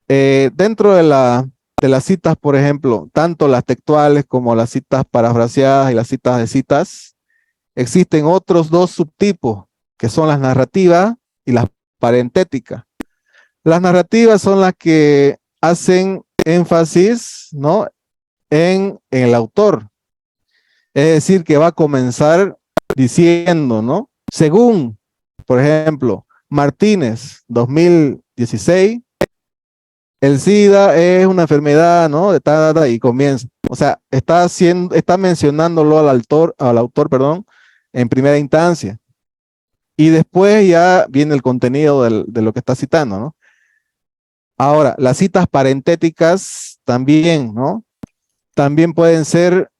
Dentro de las citas, por ejemplo, tanto las textuales como las citas parafraseadas y las citas de citas, existen otros dos subtipos, que son las narrativas y las parentéticas. Las narrativas son las que hacen énfasis, ¿no? en el autor. Es decir, que va a comenzar diciendo, ¿no? Según, por ejemplo, Martínez, 2016, el SIDA es una enfermedad, ¿no? Y comienza. O sea, está mencionándolo al autor, perdón, en primera instancia. y después ya viene el contenido de lo que está citando, ¿no? Ahora, las citas parentéticas también, ¿no? También pueden ser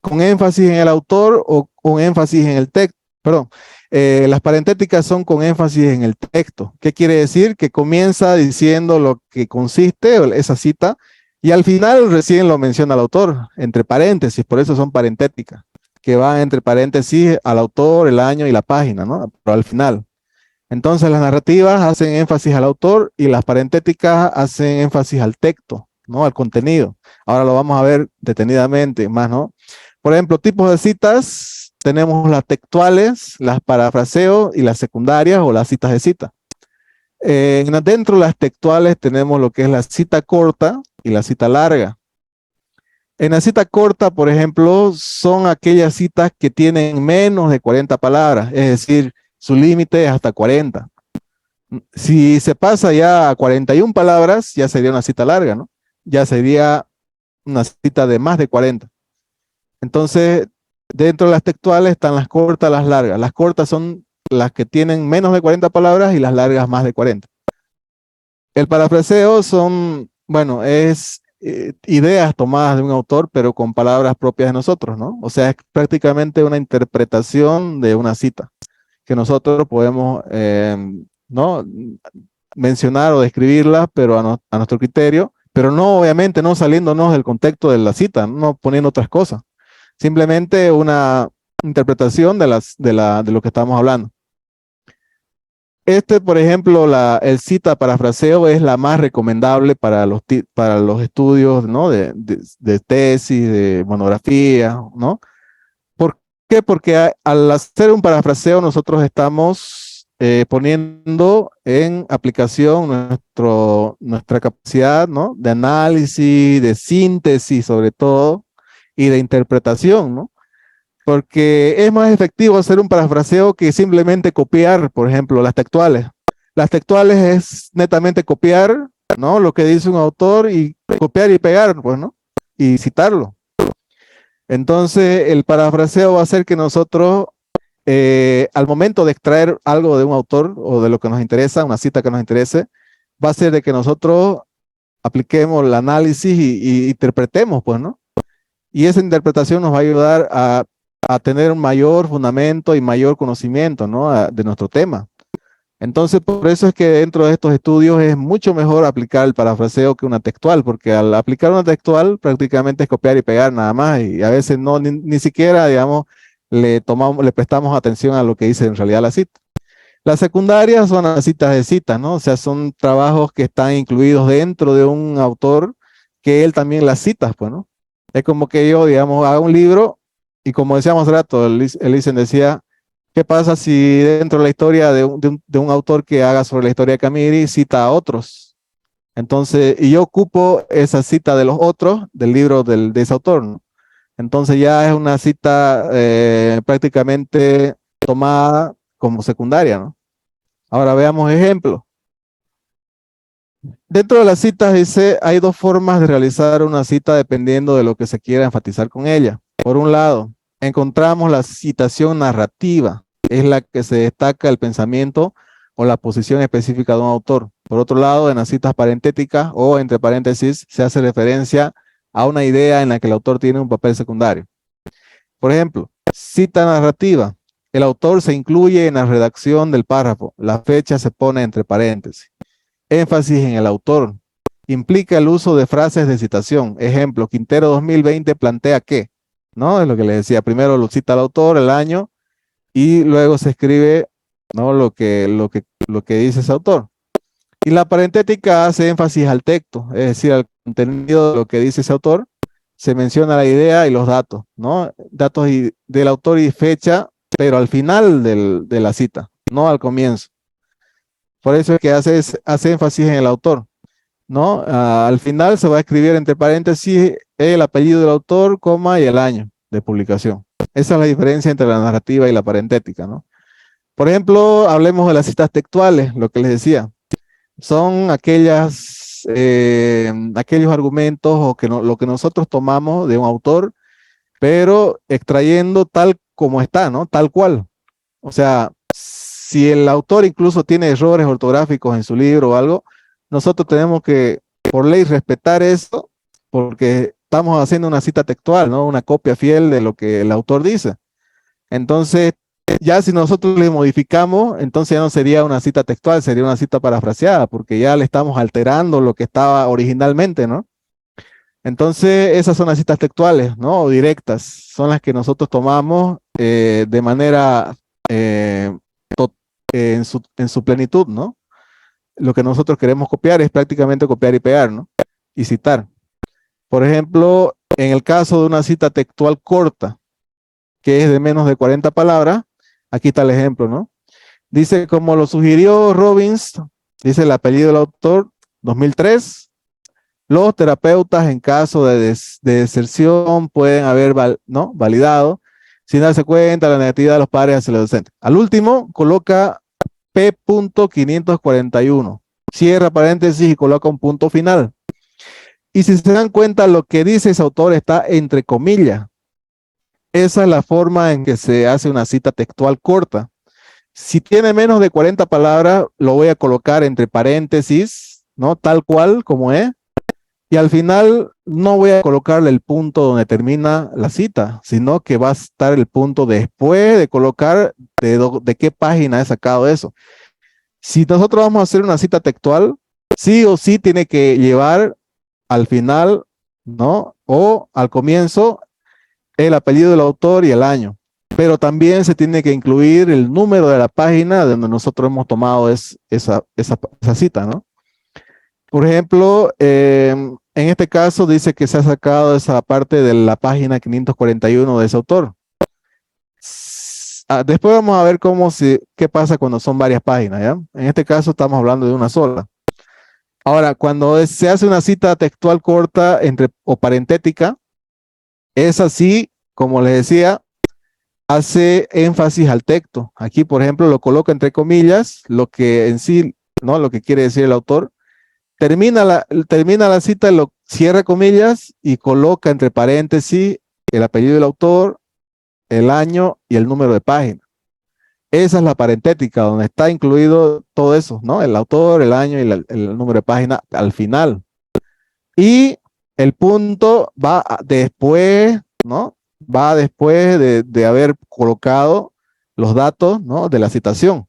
con énfasis en el autor o con énfasis en el texto. Perdón, las parentéticas son con énfasis en el texto. ¿Qué quiere decir? Que comienza diciendo lo que consiste esa cita y al final recién lo menciona el autor, entre paréntesis, por eso son parentéticas, que van entre paréntesis al autor, el año y la página, ¿no? Pero al final. Entonces las narrativas hacen énfasis al autor y las parentéticas hacen énfasis al texto, ¿no? Al contenido. Ahora lo vamos a ver detenidamente más, ¿no? Por ejemplo, tipos de citas, tenemos las textuales, las parafraseos y las secundarias o las citas de cita. Dentro de las textuales tenemos lo que es la cita corta y la cita larga. En la cita corta, por ejemplo, son aquellas citas que tienen menos de 40 palabras, es decir, su límite es hasta 40. Si se pasa ya a 41 palabras, ya sería una cita larga, ¿no? Ya sería una cita de más de 40. Entonces, dentro de las textuales están las cortas, las largas. Las cortas son las que tienen menos de 40 palabras y las largas más de 40. El parafraseo son, bueno, es ideas tomadas de un autor, pero con palabras propias de nosotros, ¿no? O sea, es prácticamente una interpretación de una cita que nosotros podemos, ¿no? mencionar o describirla, pero a nuestro criterio, pero no, obviamente, no saliéndonos del contexto de la cita, no poniendo otras cosas. Simplemente una interpretación de lo que estamos hablando. Por ejemplo, el cita parafraseo es la más recomendable para los estudios, ¿no? de tesis, de monografía, ¿no? ¿Por qué? Porque al hacer un parafraseo nosotros estamos poniendo en aplicación nuestra capacidad, ¿no? De análisis, de síntesis sobre todo, y de interpretación, ¿no? Porque es más efectivo hacer un parafraseo que simplemente copiar, por ejemplo, las textuales. Las textuales es netamente copiar, ¿no? Lo que dice un autor y copiar y pegar, pues, ¿no? Y citarlo. Entonces, el parafraseo va a hacer que nosotros, al momento de extraer algo de un autor o de lo que nos interesa, una cita que nos interese, va a ser de que nosotros apliquemos el análisis y interpretemos, pues, ¿no? Y esa interpretación nos va a ayudar a tener un mayor fundamento y mayor conocimiento, ¿no? de nuestro tema. Entonces, por eso es que dentro de estos estudios es mucho mejor aplicar el parafraseo que una textual, porque al aplicar una textual prácticamente es copiar y pegar nada más, y a veces no, ni siquiera, digamos, le prestamos atención a lo que dice en realidad la cita. Las secundarias son las citas de citas, ¿no? O sea, son trabajos que están incluidos dentro de un autor que él también las cita, pues, ¿no? Es como que yo, digamos, haga un libro y como decíamos hace rato, Elisen decía, ¿qué pasa si dentro de la historia de un autor que haga sobre la historia de Camiri cita a otros? Entonces, y yo ocupo esa cita de los otros del libro de ese autor, ¿no? Entonces ya es una cita prácticamente tomada como secundaria, ¿no? Ahora veamos ejemplos. Dentro de las citas dice, hay dos formas de realizar una cita dependiendo de lo que se quiera enfatizar con ella. Por un lado, encontramos la citación narrativa, es la que se destaca el pensamiento o la posición específica de un autor. Por otro lado, en las citas parentéticas o entre paréntesis, se hace referencia a una idea en la que el autor tiene un papel secundario. Por ejemplo, cita narrativa. El autor se incluye en la redacción del párrafo. La fecha se pone entre paréntesis. Énfasis en el autor. Implica el uso de frases de citación. Ejemplo, Quintero 2020 plantea que, ¿no? Es lo que les decía. Primero lo cita el autor, el año, y luego se escribe, ¿no? lo que dice ese autor. Y la parentética hace énfasis al texto, es decir, al contenido de lo que dice ese autor. Se menciona la idea y los datos, ¿no? Datos del autor y fecha, pero al final de la cita, no al comienzo. Por eso es que hace énfasis en el autor, ¿no? Al final se va a escribir entre paréntesis el apellido del autor, coma, y el año de publicación. Esa es la diferencia entre la narrativa y la parentética, ¿no? Por ejemplo, hablemos de las citas textuales, lo que les decía. Son aquellos argumentos o lo que nosotros tomamos de un autor, pero extrayendo tal como está, ¿no? Tal cual. O sea, si el autor incluso tiene errores ortográficos en su libro o algo, nosotros tenemos que, por ley, respetar eso, porque estamos haciendo una cita textual, ¿no? Una copia fiel de lo que el autor dice. Entonces, ya si nosotros le modificamos, entonces ya no sería una cita textual, sería una cita parafraseada, porque ya le estamos alterando lo que estaba originalmente, ¿no? Entonces, esas son las citas textuales, ¿no? O directas, son las que nosotros tomamos de manera en su plenitud, ¿no? Lo que nosotros queremos copiar es prácticamente copiar y pegar, ¿no? Y citar. Por ejemplo, en el caso de una cita textual corta, que es de menos de 40 palabras, aquí está el ejemplo, ¿no? Dice, como lo sugirió Robbins, dice el apellido del autor, 2003, los terapeutas en caso de deserción pueden haber ¿no? validado, sin darse cuenta, la negatividad de los padres hacia el docente. Al último, coloca P.541, cierra paréntesis y coloca un punto final. Y si se dan cuenta, lo que dice ese autor está entre comillas. Esa es la forma en que se hace una cita textual corta. Si tiene menos de 40 palabras, lo voy a colocar entre paréntesis, ¿no? Tal cual como es. Y al final no voy a colocarle el punto donde termina la cita, sino que va a estar el punto después de colocar de qué página he sacado eso. Si nosotros vamos a hacer una cita textual, sí o sí tiene que llevar al final, ¿no? O al comienzo el apellido del autor y el año. Pero también se tiene que incluir el número de la página donde nosotros hemos tomado esa cita, ¿no? Por ejemplo, en este caso dice que se ha sacado esa parte de la página 541 de ese autor. Después vamos a ver qué pasa cuando son varias páginas, ¿ya? En este caso estamos hablando de una sola. Ahora, cuando se hace una cita textual corta o parentética, es así, como les decía, hace énfasis al texto. Aquí, por ejemplo, lo coloca entre comillas, lo que en sí, ¿no? Lo que quiere decir el autor. Termina la cita, lo cierra comillas y coloca entre paréntesis el apellido del autor, el año y el número de página. Esa es la parentética, donde está incluido todo eso, ¿no? El autor, el año y el número de página al final. Y el punto va después, ¿no? Va después de haber colocado los datos, ¿no? De la citación.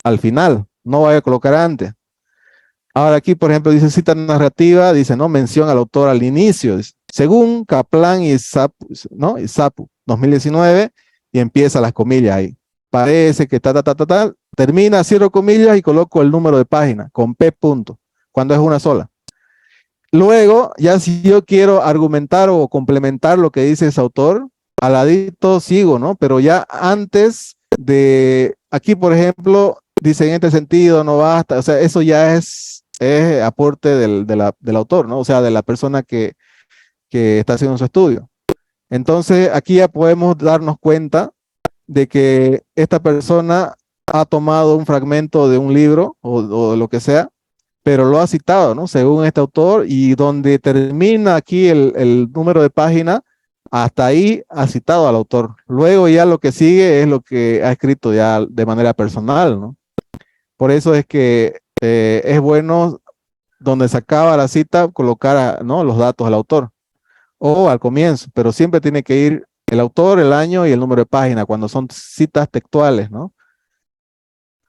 Al final, no vaya a colocar antes. Ahora aquí, por ejemplo, dice cita narrativa, dice, ¿no? Mención al autor al inicio. Dice, según Kaplan y Sapu, ¿no? Y Sapu, 2019, y empieza las comillas ahí. Parece que termina, cierro comillas y coloco el número de página con P punto, cuando es una sola. Luego, ya si yo quiero argumentar o complementar lo que dice ese autor, al ladito sigo, ¿no? Pero ya antes de, aquí por ejemplo, dice en este sentido, no basta, o sea, eso ya es aporte del autor, ¿no? O sea, de la persona que está haciendo su estudio. Entonces, aquí ya podemos darnos cuenta de que esta persona ha tomado un fragmento de un libro o de lo que sea, pero lo ha citado, ¿no? Según este autor, y donde termina aquí el número de página, hasta ahí ha citado al autor. Luego ya lo que sigue es lo que ha escrito ya de manera personal, ¿no? Por eso es que es bueno donde se acaba la cita colocar, ¿no? Los datos al autor o al comienzo, pero siempre tiene que ir el autor, el año y el número de página cuando son citas textuales, ¿no?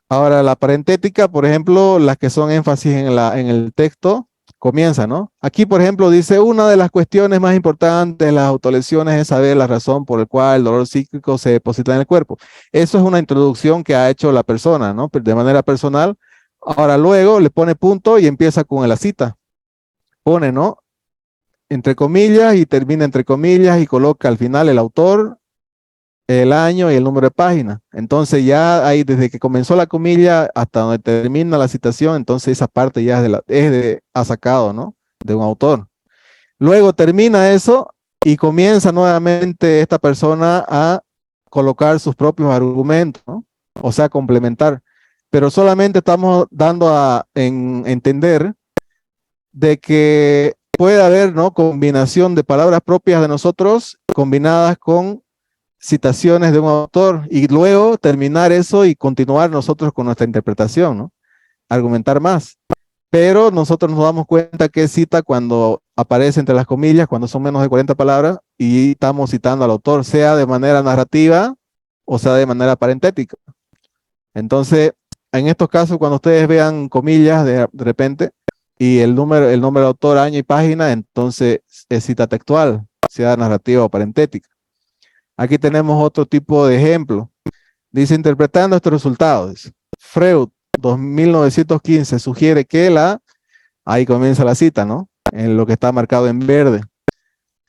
Ahora, la parentética, por ejemplo, las que son énfasis en el texto, comienza, ¿no? Aquí, por ejemplo, dice, una de las cuestiones más importantes de las autolesiones es saber la razón por la cual el dolor psíquico se deposita en el cuerpo. Eso es una introducción que ha hecho la persona, ¿no? De manera personal. Ahora, luego le pone punto y empieza con la cita. Pone, ¿no? Entre comillas y termina entre comillas y coloca al final el autor, el año y el número de página. Entonces ya ahí desde que comenzó la comilla hasta donde termina la citación, entonces esa parte ya ha sacado, ¿no? De un autor. Luego termina eso y comienza nuevamente esta persona a colocar sus propios argumentos, ¿no? O sea, complementar. Pero solamente estamos dando a entender de que puede haber, ¿no? Combinación de palabras propias de nosotros combinadas con citaciones de un autor y luego terminar eso y continuar nosotros con nuestra interpretación, ¿no? Argumentar más. Pero nosotros nos damos cuenta que es cita cuando aparece entre las comillas, cuando son menos de 40 palabras y estamos citando al autor, sea de manera narrativa o sea de manera parentética. Entonces, en estos casos, cuando ustedes vean comillas de repente y el nombre del autor, año y página, entonces es cita textual, sea narrativa o parentética. Aquí tenemos otro tipo de ejemplo. Dice, interpretando estos resultados, Freud, 1915, sugiere que ahí comienza la cita, ¿no? En lo que está marcado en verde.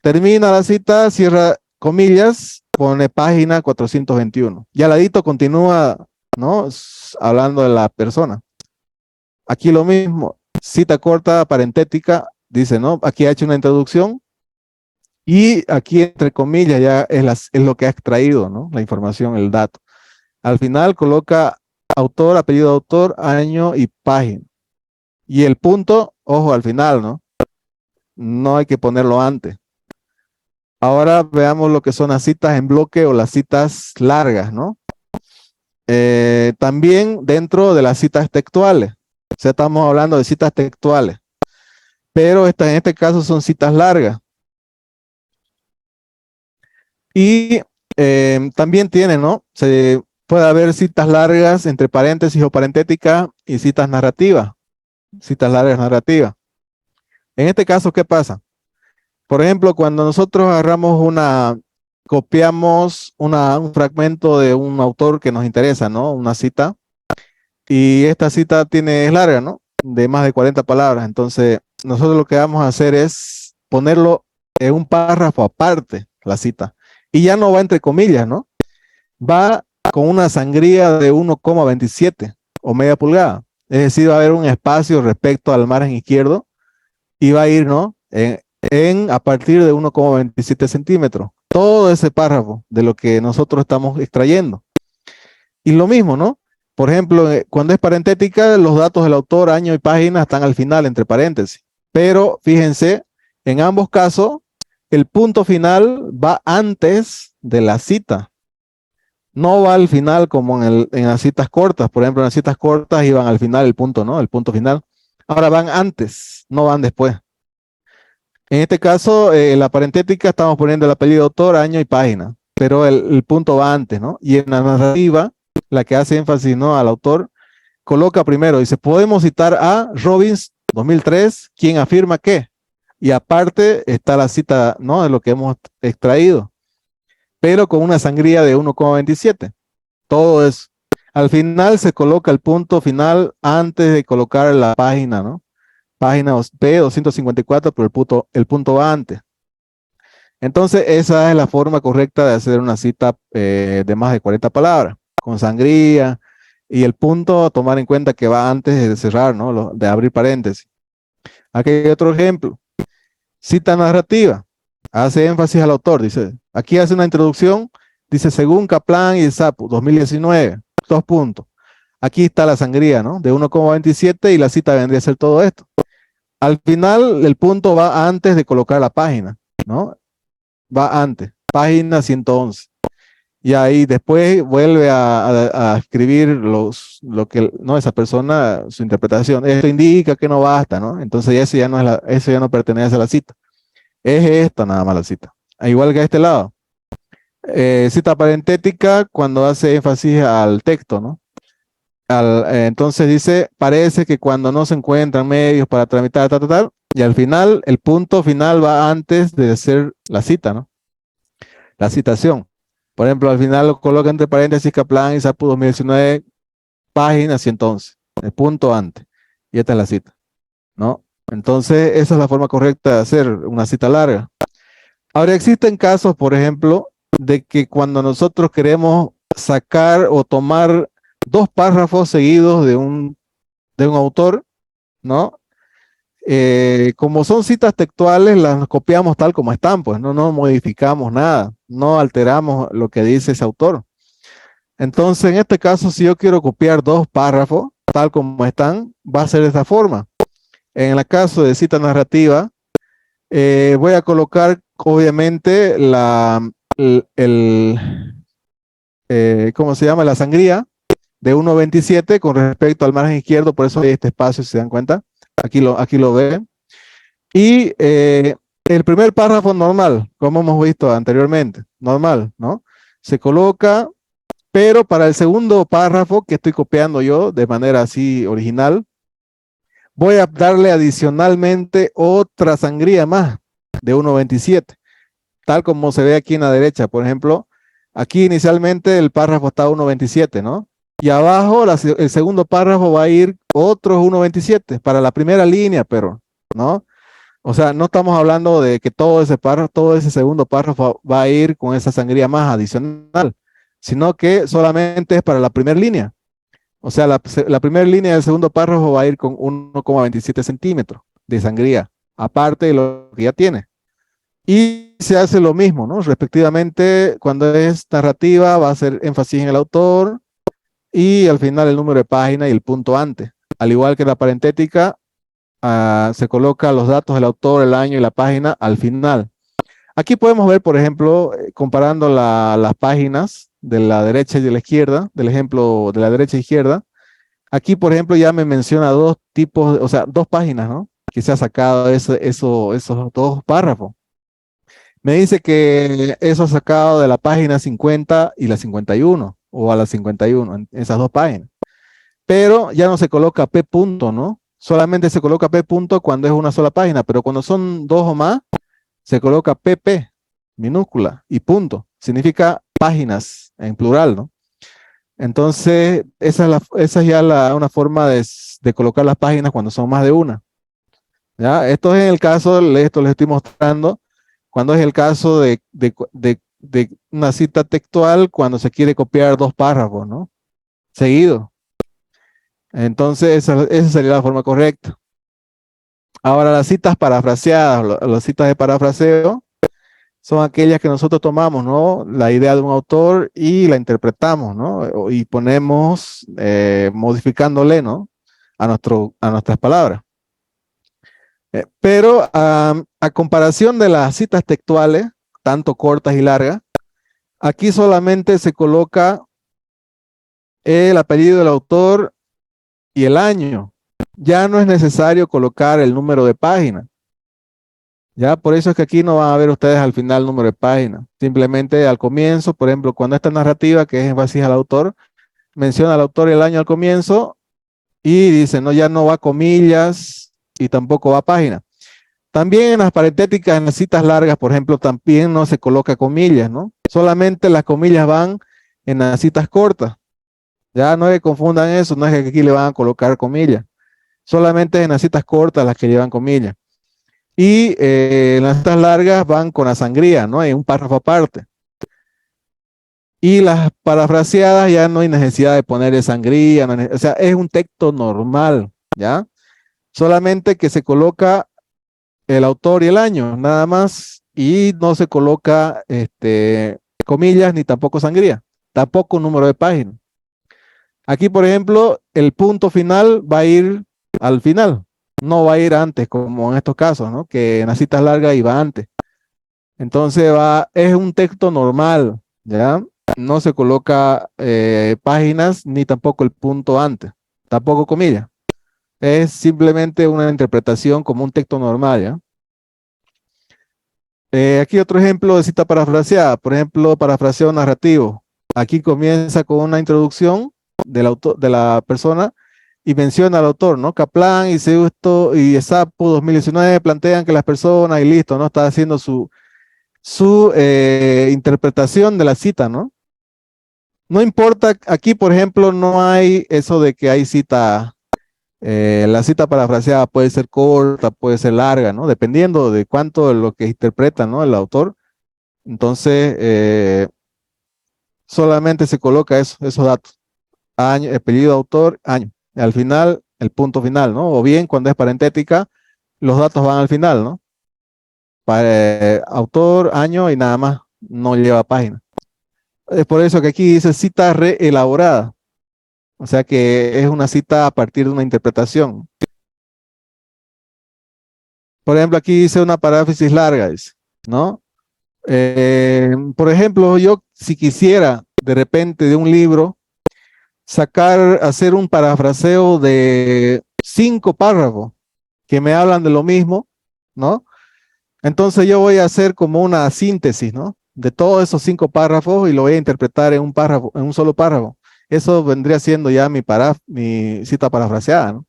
Termina la cita, cierra comillas, pone página 421. Y al ladito continúa, ¿no? Hablando de la persona. Aquí lo mismo, cita corta, parentética, dice, ¿no? Aquí ha hecho una introducción y aquí entre comillas ya es lo que ha extraído, ¿no? La información, el dato. Al final coloca autor, apellido de autor, año y página. Y el punto, ojo, al final, ¿no? No hay que ponerlo antes. Ahora veamos lo que son las citas en bloque o las citas largas, ¿no? También dentro de las citas textuales. O sea, estamos hablando de citas textuales. Pero en este caso son citas largas. Y también tiene, ¿no? Puede haber citas largas entre paréntesis o parentética y citas narrativas. Citas largas narrativas. En este caso, ¿qué pasa? Por ejemplo, cuando nosotros copiamos un fragmento de un autor que nos interesa, ¿no? Una cita. Y esta cita es larga, ¿no? De más de 40 palabras. Entonces, nosotros lo que vamos a hacer es ponerlo en un párrafo aparte, la cita. Y ya no va entre comillas, ¿no? Va con una sangría de 1,27 o media pulgada. Es decir, va a haber un espacio respecto al margen izquierdo y va a ir, ¿no? A partir de 1,27 centímetros. Todo ese párrafo de lo que nosotros estamos extrayendo. Y lo mismo, ¿no? Por ejemplo, cuando es parentética, los datos del autor, año y página están al final, entre paréntesis. Pero fíjense, en ambos casos, el punto final va antes de la cita. No va al final como en las citas cortas. Por ejemplo, en las citas cortas iban al final el punto, ¿no? El punto final. Ahora van antes, no van después. En este caso, la parentética estamos poniendo el apellido de autor, año y página. Pero el punto va antes, ¿no? Y en la narrativa, la que hace énfasis, ¿no? Al autor, coloca primero, dice, podemos citar a Robbins, 2003, quien afirma que, y aparte está la cita, ¿no? De lo que hemos extraído, pero con una sangría de 1,27. Todo eso. Al final se coloca el punto final antes de colocar la página, ¿no? Página P254, pero el punto va antes. Entonces, esa es la forma correcta de hacer una cita de más de 40 palabras, con sangría, y el punto a tomar en cuenta que va antes de cerrar, ¿no? De abrir paréntesis. Aquí hay otro ejemplo. Cita narrativa. Hace énfasis al autor, dice, aquí hace una introducción, dice, según Kaplan y Sapu, 2019, 2 puntos. Aquí está la sangría, ¿no? De 1,27 y la cita vendría a ser todo esto. Al final, el punto va antes de colocar la página, ¿no? Va antes, página 111. Y ahí después vuelve a escribir lo que, ¿no? Esa persona, su interpretación. Esto indica que no basta, ¿no? Entonces eso ya no pertenece a la cita. Es esta nada más la cita. Igual que a este lado. Cita parentética cuando hace énfasis al texto, ¿no? Entonces dice, parece que cuando no se encuentran medios para tramitar, tal, y al final, el punto final va antes de hacer la cita, ¿no? La citación. Por ejemplo, al final lo coloca entre paréntesis Kaplan y Sapu 2019, página 111, el punto antes. Y esta es la cita, ¿no? Entonces, esa es la forma correcta de hacer una cita larga. Ahora, existen casos, por ejemplo, de que cuando nosotros queremos sacar o tomar 2 párrafos seguidos de un autor, ¿no? Como son citas textuales, las copiamos tal como están, pues no modificamos nada, no alteramos lo que dice ese autor. Entonces, en este caso, si yo quiero copiar 2 párrafos tal como están, va a ser de esta forma. En el caso de cita narrativa, voy a colocar, obviamente, el, ¿cómo se llama? La sangría de 1.27 con respecto al margen izquierdo, por eso hay este espacio, si se dan cuenta. Aquí lo ven. Y el primer párrafo normal, como hemos visto anteriormente, normal, ¿no? Se coloca, pero para el segundo párrafo que estoy copiando yo de manera así original, voy a darle adicionalmente otra sangría más de 1.27, tal como se ve aquí en la derecha. Por ejemplo, aquí inicialmente el párrafo está a 1.27, ¿no? Y abajo el segundo párrafo va a ir otros 1.27 para la primera línea, pero, ¿no? O sea, no estamos hablando de que todo ese párrafo, todo ese segundo párrafo va a ir con esa sangría más adicional, sino que solamente es para la primera línea. O sea, la primera línea del segundo párrafo va a ir con 1.27 centímetros de sangría, aparte de lo que ya tiene. Y se hace lo mismo, ¿no? Respectivamente, cuando es narrativa, va a hacer énfasis en el autor y al final el número de página y el punto antes. Al igual que la parentética, se coloca los datos del autor, el año y la página al final. Aquí podemos ver, por ejemplo, comparando las páginas de la derecha y de la izquierda, del ejemplo de la derecha e izquierda. Aquí, por ejemplo, ya me menciona dos tipos, o sea, dos páginas, ¿no? Que se ha sacado esos dos párrafos. Me dice que eso sacado de la página 50 y la 51, o a la 51, en esas dos páginas. Pero ya no se coloca P punto, ¿no? Solamente se coloca P punto cuando es una sola página, pero cuando son dos o más, se coloca PP, minúscula, y punto. Significa páginas, en plural, ¿no? Entonces, esa es ya una forma de colocar las páginas cuando son más de una. ¿Ya? Esto es en el caso, esto les estoy mostrando, cuando es el caso de una cita textual, cuando se quiere copiar dos párrafos, ¿no? Seguido. Entonces, esa sería la forma correcta. Ahora, las citas parafraseadas, las citas de parafraseo, son aquellas que nosotros tomamos, ¿no? La idea de un autor y la interpretamos, ¿no? Y ponemos, modificándole, ¿no? A nuestras palabras. Pero a comparación de las citas textuales, tanto cortas y largas, aquí solamente se coloca el apellido del autor y el año. Ya no es necesario colocar el número de página. Ya, por eso es que aquí no van a ver ustedes al final el número de página. Simplemente al comienzo, por ejemplo, cuando esta narrativa, que es énfasis al autor, menciona al autor y el año al comienzo y dice, no, ya no va comillas y tampoco va página. También en las parentéticas, en las citas largas, por ejemplo, también no se coloca comillas, ¿no? Solamente las comillas van en las citas cortas. Ya no se confundan eso, no es que aquí le van a colocar comillas. Solamente en las citas cortas las que llevan comillas. Y las citas largas van con la sangría, ¿no? En un párrafo aparte. Y las parafraseadas ya no hay necesidad de ponerle sangría, o sea, es un texto normal, ¿ya? Solamente que se coloca el autor y el año, nada más, y no se coloca comillas ni tampoco sangría, tampoco número de página. Aquí, por ejemplo, el punto final va a ir al final, no va a ir antes, como en estos casos, ¿no? Que en las citas largas iba antes. Entonces es un texto normal, ¿ya? No se coloca páginas ni tampoco el punto antes, tampoco comillas. Es simplemente una interpretación como un texto normal, ¿ya? Aquí otro ejemplo de cita parafraseada, por ejemplo, parafraseo narrativo. Aquí comienza con una introducción del autor, de la persona y menciona al autor, ¿no? Kaplan y Seusto y Esapo 2019 plantean que las personas y listo, ¿no? Está haciendo su interpretación de la cita, ¿no? No importa, aquí por ejemplo no hay eso de que hay cita, la cita parafraseada puede ser corta, puede ser larga, ¿no? Dependiendo de cuánto de lo que interpreta, ¿no? El autor. Entonces, solamente se coloca esos datos. Año, apellido, autor, año. Al final, el punto final, ¿no? O bien, cuando es parentética, los datos van al final, ¿no? Autor, año y nada más. No lleva página. Es por eso que aquí dice cita reelaborada. O sea que es una cita a partir de una interpretación. Por ejemplo, aquí dice una paráfrasis larga, dice, ¿no? Por ejemplo, yo si quisiera de repente de un libro hacer un parafraseo de 5 párrafos que me hablan de lo mismo, ¿no? Entonces yo voy a hacer como una síntesis, ¿no? De todos esos 5 párrafos y lo voy a interpretar en un párrafo, en un solo párrafo. Eso vendría siendo ya mi cita parafraseada, ¿no?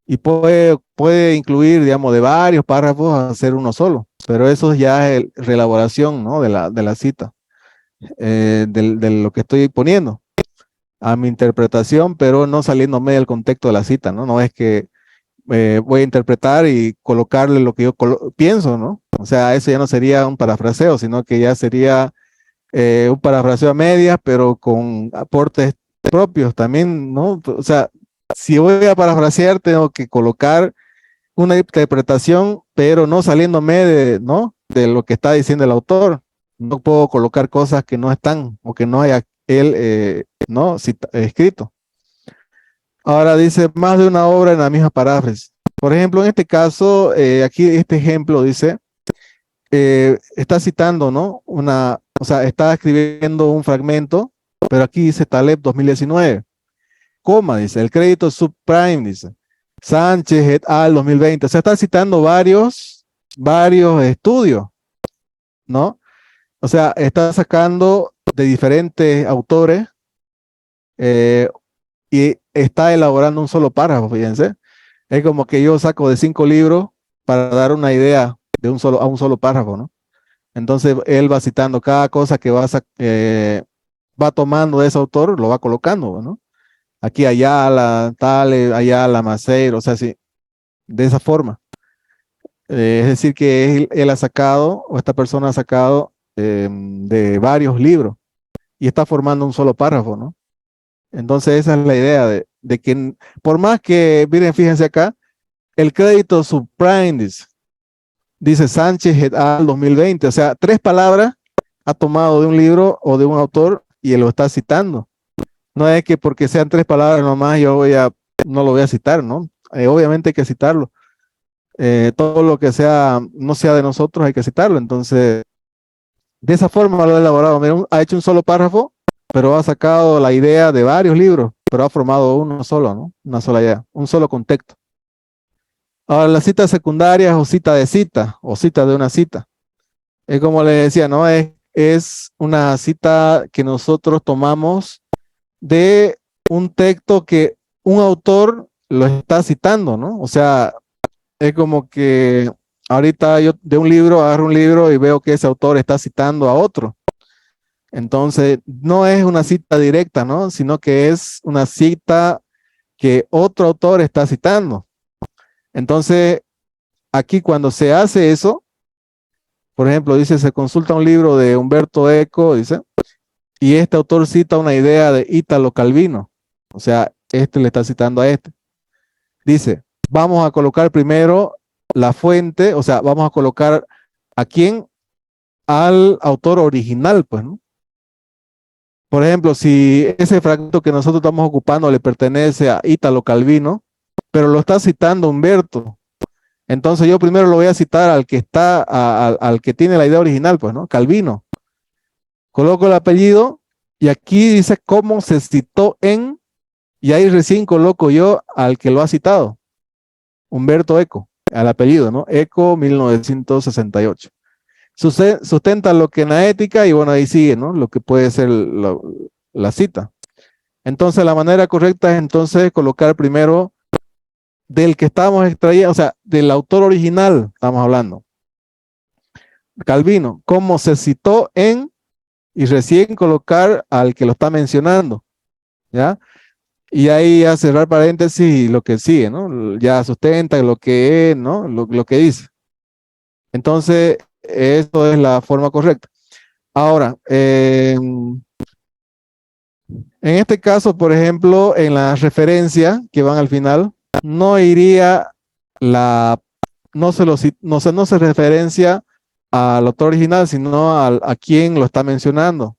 Y puede incluir, digamos, de varios párrafos a hacer uno solo, pero eso ya es reelaboración, ¿no? De la cita, de lo que estoy poniendo a mi interpretación, pero no saliéndome del contexto de la cita, ¿no? No es que voy a interpretar y colocarle lo que yo pienso, ¿no? O sea, eso ya no sería un parafraseo, sino que ya sería un parafraseo a medias, pero con aportes propios también, ¿no? O sea, si voy a parafrasear, tengo que colocar una interpretación, pero no saliéndome ¿no? De lo que está diciendo el autor. No puedo colocar cosas que no están o que no haya él, ¿no? Escrito. Ahora dice más de una obra en la misma paráfrasis. Por ejemplo, en este caso, aquí este ejemplo dice, está citando, ¿no? O sea, está escribiendo un fragmento, pero aquí dice Taleb 2019, coma, dice, el crédito subprime, dice, Sánchez et al 2020. O sea, está citando varios estudios, ¿no? O sea, está sacando de diferentes autores y está elaborando un solo párrafo, fíjense. Es como que yo saco de 5 libros para dar una idea a un solo párrafo, ¿no? Entonces él va citando cada cosa que va tomando de ese autor, lo va colocando, ¿no? Aquí Ayala, Tale, Ayala, Maceiro, o sea, sí, de esa forma. Es decir, que él ha sacado, o esta persona ha sacado de varios libros y está formando un solo párrafo, ¿no? Entonces esa es la idea de que por más que, miren, fíjense acá, el crédito subprime dice Sánchez et al 2020, o sea, 3 palabras ha tomado de un libro o de un autor y él lo está citando. No es que porque sean 3 palabras nomás no lo voy a citar, ¿no? Obviamente hay que citarlo. Todo lo que no sea de nosotros hay que citarlo. Entonces, de esa forma lo ha elaborado. Mira, ha hecho un solo párrafo, pero ha sacado la idea de varios libros, pero ha formado uno solo, ¿no? Una sola idea, un solo contexto. Ahora, las citas secundarias o cita de cita, o cita de una cita. Es como les decía, ¿no? Es una cita que nosotros tomamos de un texto que un autor lo está citando, ¿no? O sea, es como que ahorita yo de un libro agarro un libro y veo que ese autor está citando a otro. Entonces, no es una cita directa, ¿no? Sino que es una cita que otro autor está citando. Entonces, aquí cuando se hace eso, por ejemplo, dice, se consulta un libro de Humberto Eco, dice, y este autor cita una idea de Ítalo Calvino. O sea, este le está citando a este. Dice, vamos a colocar primero la fuente, o sea, vamos a colocar a quién, al autor original, pues, ¿no? Por ejemplo, si ese fragmento que nosotros estamos ocupando le pertenece a Ítalo Calvino, pero lo está citando Humberto, entonces yo primero lo voy a citar al que al que tiene la idea original, pues, ¿no? Calvino. Coloco el apellido y aquí dice cómo se citó y ahí recién coloco yo al que lo ha citado, Humberto Eco, al apellido, ¿no? Eco 1968. Sustenta lo que en la ética y bueno, ahí sigue, ¿no? Lo que puede ser la cita. Entonces la manera correcta es entonces colocar primero del que estamos extrayendo, o sea, del autor original estamos hablando. Calvino, cómo se citó y recién colocar al que lo está mencionando, ¿ya? Y ahí a cerrar paréntesis y lo que sigue, ¿no? Ya sustenta lo que es, ¿no? Lo que dice. Entonces, esto es la forma correcta. Ahora, en este caso, por ejemplo, en la referencia que van al final, no iría no se referencia al autor original, sino a quien lo está mencionando.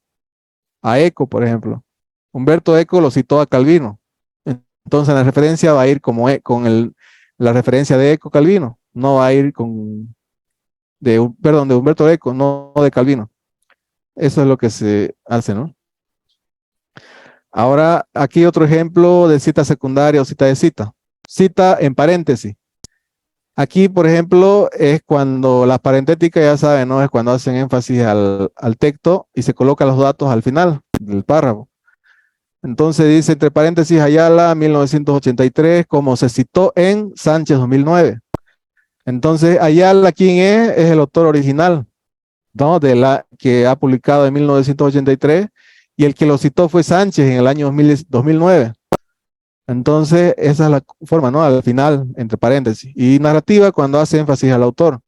A Eco, por ejemplo. Humberto Eco lo citó a Calvino. Entonces la referencia va a ir con la referencia de Eco Calvino. No va a ir perdón, de Humberto Eco, no de Calvino. Eso es lo que se hace, ¿no? Ahora, aquí otro ejemplo de cita secundaria o cita de cita. Cita en paréntesis. Aquí, por ejemplo, es cuando las parentéticas, ya saben, ¿no? Es cuando hacen énfasis al texto y se colocan los datos al final del párrafo. Entonces dice, entre paréntesis, Ayala, 1983, como se citó en Sánchez 2009. Entonces, Ayala, ¿quién es? Es el autor original, ¿no? De la que ha publicado en 1983, y el que lo citó fue Sánchez en el año 2009. Entonces, esa es la forma, ¿no? Al final, entre paréntesis. Y narrativa cuando hace énfasis al autor.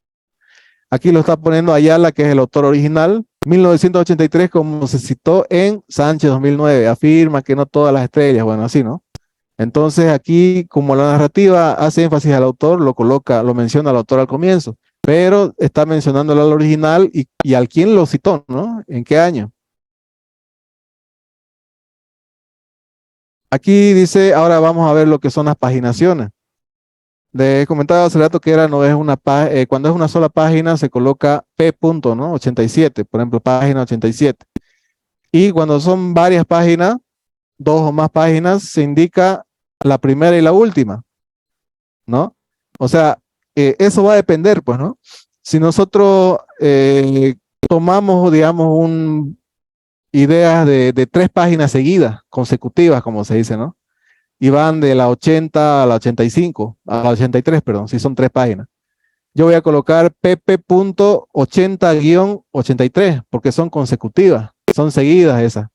Aquí lo está poniendo Ayala, que es el autor original, 1983, como se citó en Sánchez 2009. Afirma que no todas las estrellas, bueno, así, ¿no? Entonces, aquí, como la narrativa hace énfasis al autor, lo coloca, lo menciona al autor al comienzo, pero está mencionándolo al original y al quien lo citó, ¿no? ¿En qué año? Aquí dice, ahora vamos a ver lo que son las paginaciones. De comentaba hace rato que no es una cuando es una sola página se coloca P punto, ¿no? 87, por ejemplo, página 87. Y cuando son varias páginas, dos o más páginas, se indica la primera y la última, ¿no? O sea, eso va a depender, pues, ¿no? Si nosotros tomamos, digamos, ideas de 3 páginas seguidas, consecutivas, como se dice, ¿no? Y van de la 80 a la 85, a la 83, perdón, si son 3 páginas. Yo voy a colocar pp.80-83, porque son consecutivas, son seguidas esas,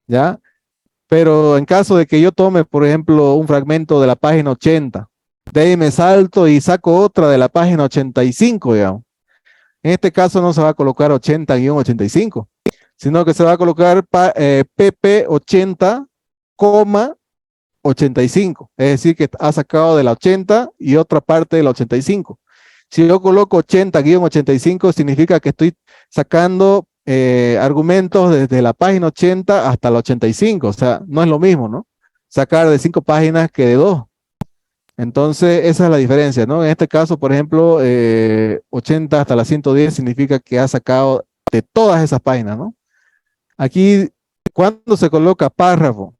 ¿ya? Pero en caso de que yo tome, por ejemplo, un fragmento de la página 80, de ahí me salto y saco otra de la página 85, digamos. En este caso no se va a colocar 80-85, sino que se va a colocar pp 80,85, es decir, que ha sacado de la 80 y otra parte de la 85. Si yo coloco 80-85, significa que estoy sacando argumentos desde la página 80 hasta la 85, o sea, no es lo mismo, ¿no? Sacar de 5 páginas que de 2. Entonces, esa es la diferencia, ¿no? En este caso, por ejemplo, 80 hasta la 110 significa que ha sacado de todas esas páginas, ¿no? Aquí, ¿cuándo se coloca párrafo?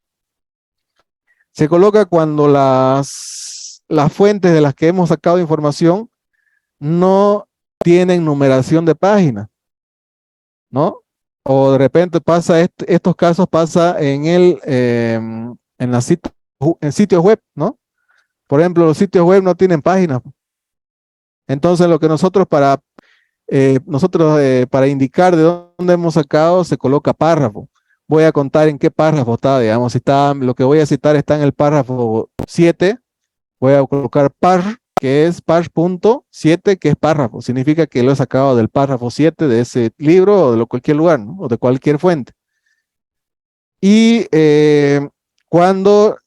Se coloca cuando las fuentes de las que hemos sacado información no tienen numeración de página, ¿no? O de repente pasa, estos casos pasa en las en sitios web, ¿no? Por ejemplo, los sitios web no tienen páginas. Entonces, lo que nosotros para indicar de dónde hemos sacado, se coloca párrafo. Voy a contar en qué párrafo está, digamos, si está, lo que voy a citar está en el párrafo 7, voy a colocar par, que es par.7, que es párrafo. Significa que lo he sacado del párrafo 7 de ese libro o de cualquier lugar, ¿no? O de cualquier fuente. Y cuando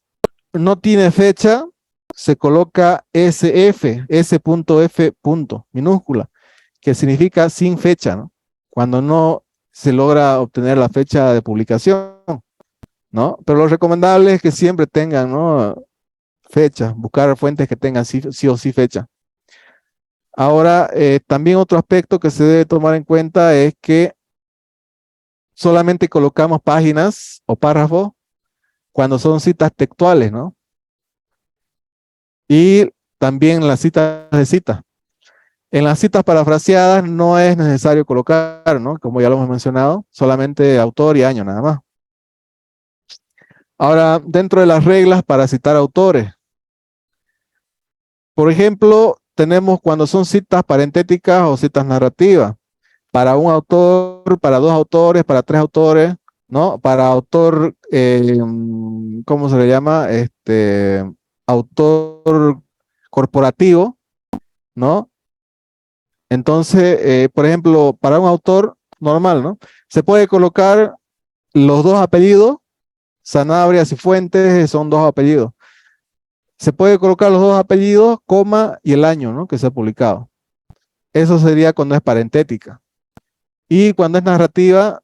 no tiene fecha, se coloca SF, S.F. minúscula, que significa sin fecha, ¿no? Cuando no se logra obtener la fecha de publicación, ¿no? Pero lo recomendable es que siempre tengan, ¿no? Fecha, buscar fuentes que tengan sí o sí fecha. Ahora, también otro aspecto que se debe tomar en cuenta es que solamente colocamos páginas o párrafos cuando son citas textuales, ¿no? Y también las citas de cita. En las citas parafraseadas no es necesario colocar, ¿no? Como ya lo hemos mencionado, solamente autor y año nada más. Ahora, dentro de las reglas para citar autores, por ejemplo, tenemos cuando son citas parentéticas o citas narrativas, para un autor, para 2 autores, para 3 autores, ¿no? Para autor, ¿cómo se le llama? Autor corporativo, ¿no? Entonces, por ejemplo, para un autor normal, ¿no? Se puede colocar los 2 apellidos, Sanabria y Fuentes son 2 apellidos. Se puede colocar los 2 apellidos, coma y el año, ¿no? Que se ha publicado. Eso sería cuando es parentética. Y cuando es narrativa,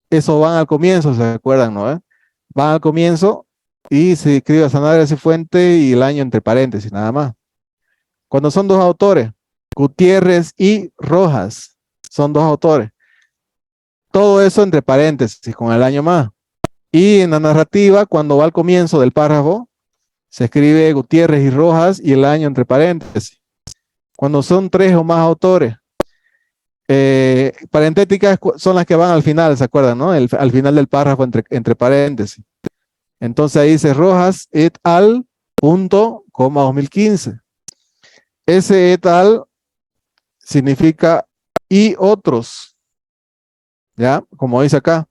eso van al comienzo, ¿se acuerdan, no? Van al comienzo y se escribe Sanabria y Fuentes y el año entre paréntesis, nada más. Cuando son 2 autores, Gutiérrez y Rojas. Son 2 autores. Todo eso entre paréntesis, con el año más. Y en la narrativa, cuando va al comienzo del párrafo, se escribe Gutiérrez y Rojas y el año entre paréntesis. Cuando son 3 o más autores, parentéticas son las que van al final, ¿se acuerdan, no? Al final del párrafo entre paréntesis. Entonces ahí dice Rojas et al. Punto, coma 2015. Ese et al significa y otros, ¿ya? Como dice acá.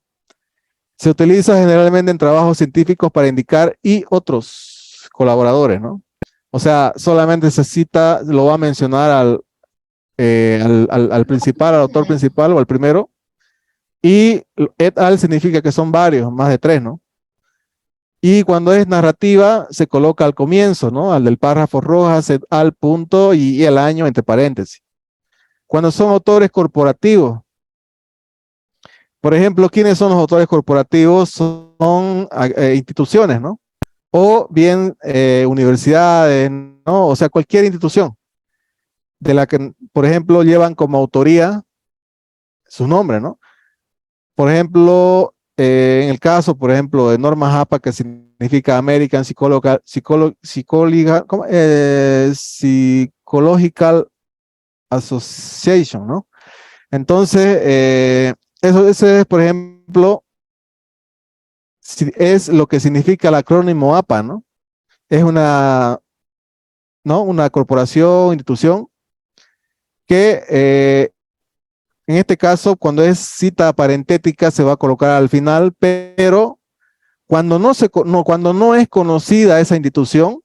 Se utiliza generalmente en trabajos científicos para indicar y otros colaboradores, ¿no? O sea, solamente se cita, lo va a mencionar al principal, al autor principal o al primero. Y et al significa que son varios, más de 3, ¿no? Y cuando es narrativa, se coloca al comienzo, ¿no? Al del párrafo Rojas, et al. Punto y el año entre paréntesis. Cuando son autores corporativos, por ejemplo, ¿quiénes son los autores corporativos? Son instituciones, ¿no? O bien universidades, ¿no? O sea, cualquier institución de la que, por ejemplo, llevan como autoría su nombre, ¿no? Por ejemplo, en el caso, por ejemplo, de Normas APA, que significa American Psychological Association, ¿no? Entonces, eso es, por ejemplo, es lo que significa el acrónimo APA, ¿no? Es una corporación, institución, que en este caso, cuando es cita parentética, se va a colocar al final, pero cuando no es conocida esa institución,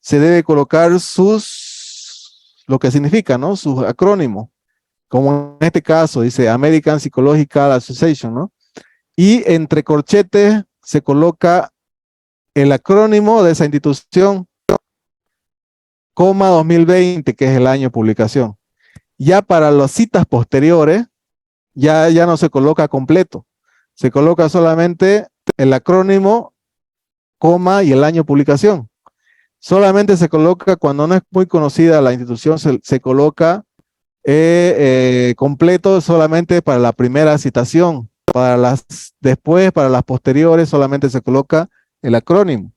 se debe colocar lo que significa, ¿no? Su acrónimo. Como en este caso, dice American Psychological Association, ¿no? Y entre corchetes se coloca el acrónimo de esa institución, coma 2020, que es el año de publicación. Ya para las citas posteriores, ya no se coloca completo. Se coloca solamente el acrónimo, coma y el año de publicación. Solamente se coloca cuando no es muy conocida la institución, se coloca completo solamente para la primera citación. Después, para las posteriores, solamente se coloca el acrónimo.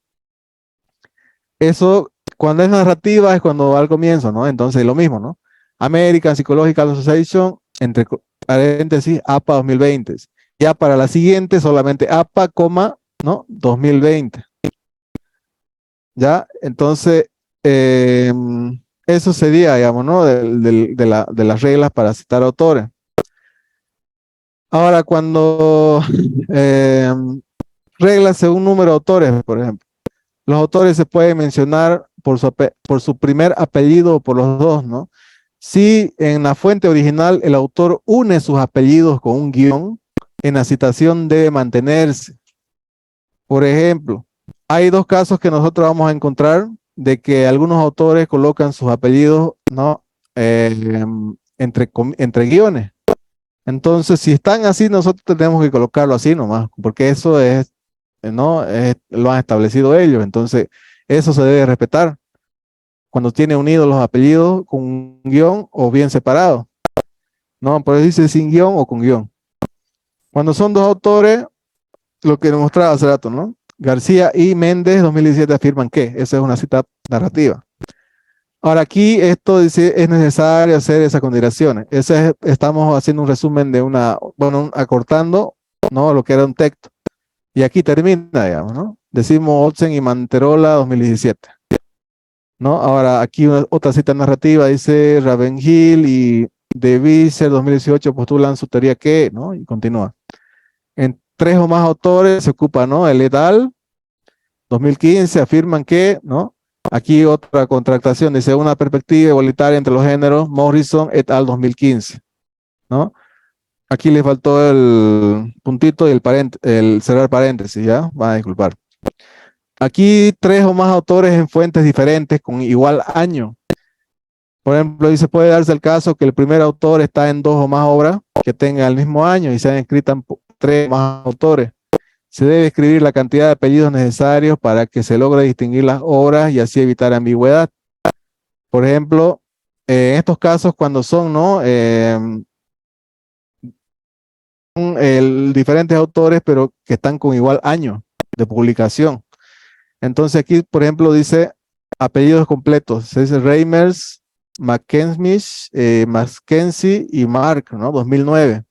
Eso, cuando es narrativa, es cuando va al comienzo, ¿no? Entonces, lo mismo, ¿no? American Psychological Association, entre paréntesis, APA 2020. Ya para la siguiente, solamente APA, coma, ¿no? 2020. ¿Ya? Entonces, eso sería, digamos, ¿no? De las reglas para citar autores. Ahora, cuando reglas según número de autores, por ejemplo, los autores se pueden mencionar por su primer apellido o por los dos, ¿no? Si en la fuente original el autor une sus apellidos con un guión, en la citación debe mantenerse. Por ejemplo, hay 2 casos que nosotros vamos a encontrar de que algunos autores colocan sus apellidos, ¿no? Entre guiones. Entonces, si están así, nosotros tenemos que colocarlo así nomás, porque eso es, ¿no? Lo han establecido ellos. Entonces, eso se debe respetar cuando tiene unidos los apellidos con un guión o bien separado. No, por eso dice sin guión o con guión. Cuando son 2 autores, lo que mostraba hace rato, ¿no? García y Méndez, 2017, afirman que esa es una cita narrativa. Ahora aquí esto dice, es necesario hacer esas consideraciones. Estamos haciendo un resumen de acortando, ¿no? Lo que era un texto. Y aquí termina, digamos, ¿no? Decimos Olsen y Manterola, 2017. ¿No? Ahora aquí otra cita narrativa, dice Ravenhill y De Visser, 2018, postulan su teoría que, ¿no? Y continúa. En 3 o más autores se ocupa, ¿no? El et al. 2015 afirman que, ¿no? Aquí otra contractación, dice una perspectiva igualitaria entre los géneros, Morrison et al. 2015, ¿no? Aquí le faltó el puntito y el cerrar paréntesis, ¿ya? Van a disculpar. Aquí 3 o más autores en fuentes diferentes con igual año. Por ejemplo, dice, puede darse el caso que el primer autor está en 2 o más obras que tengan el mismo año y sean escritas 3 o más autores. Se debe escribir la cantidad de apellidos necesarios para que se logre distinguir las obras y así evitar ambigüedad. Por ejemplo, En estos casos, cuando son, ¿no? Diferentes autores, pero que están con igual año de publicación. Entonces aquí, por ejemplo, dice apellidos completos. Se dice Reimers, Mackenzie y Mark, ¿no? 2009.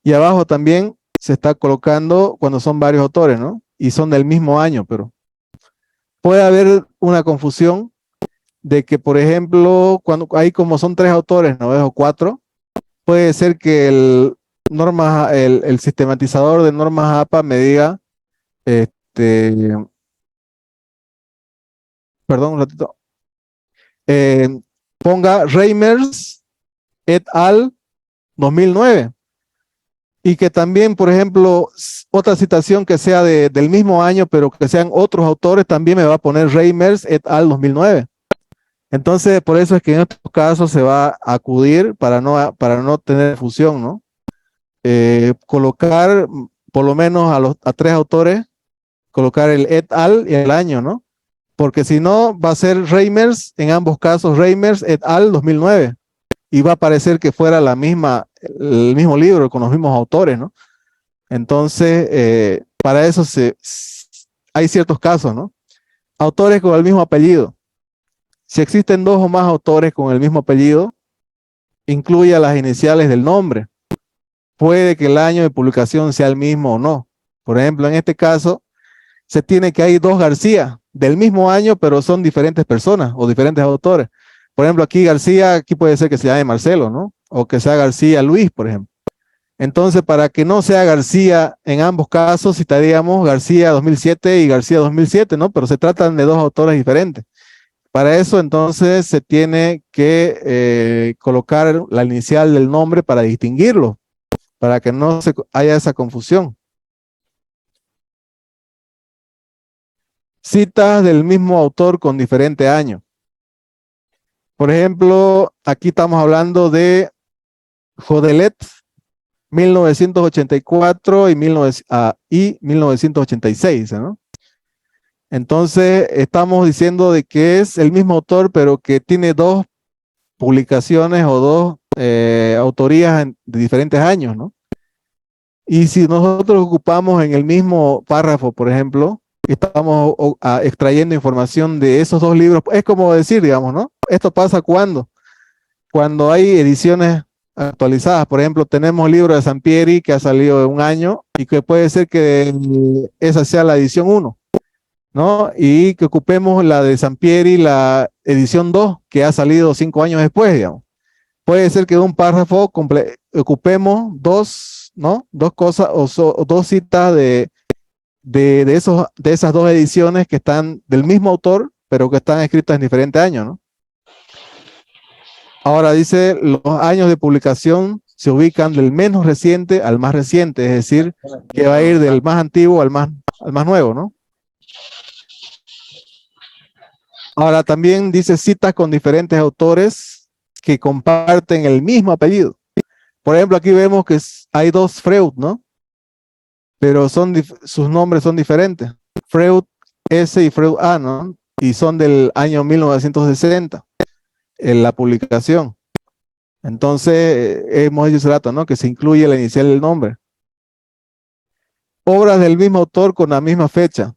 Y abajo también se está colocando cuando son varios autores, ¿no? Y son del mismo año, pero puede haber una confusión de que, por ejemplo, cuando hay como son 3 autores, ¿no? O 4, puede ser que el sistematizador de normas APA me diga, perdón un ratito, ponga Reimers et al. 2009. Y que también, por ejemplo, otra citación que sea del mismo año, pero que sean otros autores, también me va a poner Reimers et al. 2009. Entonces, por eso es que en estos casos se va a acudir para no tener fusión, ¿no? Colocar por lo menos a 3 autores, colocar el et al. Y el año, ¿no? Porque si no, va a ser Reimers, en ambos casos, Reimers et al. 2009. Y va a parecer que fuera el mismo libro con los mismos autores, ¿no? Entonces, para eso hay ciertos casos, ¿no? Autores con el mismo apellido. Si existen 2 o más autores con el mismo apellido, incluya las iniciales del nombre. Puede que el año de publicación sea el mismo o no. Por ejemplo, en este caso, se tiene que hay 2 García del mismo año, pero son diferentes personas o diferentes autores. Por ejemplo, aquí puede ser que se llame Marcelo, ¿no? O que sea García Luis, por ejemplo. Entonces, para que no sea García en ambos casos, citaríamos García 2007 y García 2007, ¿no? Pero se tratan de 2 autores diferentes. Para eso, entonces, se tiene que colocar la inicial del nombre para distinguirlo, para que no haya esa confusión. Citas del mismo autor con diferente año. Por ejemplo, aquí estamos hablando de Jodelet, 1984 y 1986, ¿no? Entonces, estamos diciendo de que es el mismo autor, pero que tiene 2 publicaciones o 2 autorías de diferentes años, ¿no? Y si nosotros ocupamos en el mismo párrafo, por ejemplo, estamos extrayendo información de esos 2 libros, es como decir, digamos, ¿no? Esto pasa cuando hay ediciones actualizadas. Por ejemplo, tenemos el libro de Sampieri que ha salido de un año y que puede ser que esa sea la edición 1, ¿no? Y que ocupemos la de Sampieri, la edición 2, que ha salido 5 años después, digamos. Puede ser que de un párrafo ocupemos 2, ¿no? 2 cosas o 2 citas de esas 2 ediciones que están del mismo autor, pero que están escritas en diferentes años, ¿no? Ahora dice, los años de publicación se ubican del menos reciente al más reciente, es decir, que va a ir del más antiguo al más nuevo, ¿no? Ahora también dice citas con diferentes autores que comparten el mismo apellido. Por ejemplo, aquí vemos que hay 2 Freud, ¿no? Pero sus nombres son diferentes. Freud S y Freud A, ¿no? Y son del año 1960, en la publicación. Entonces, hemos dicho hace rato, ¿no? Que se incluye la inicial del nombre. Obras del mismo autor con la misma fecha.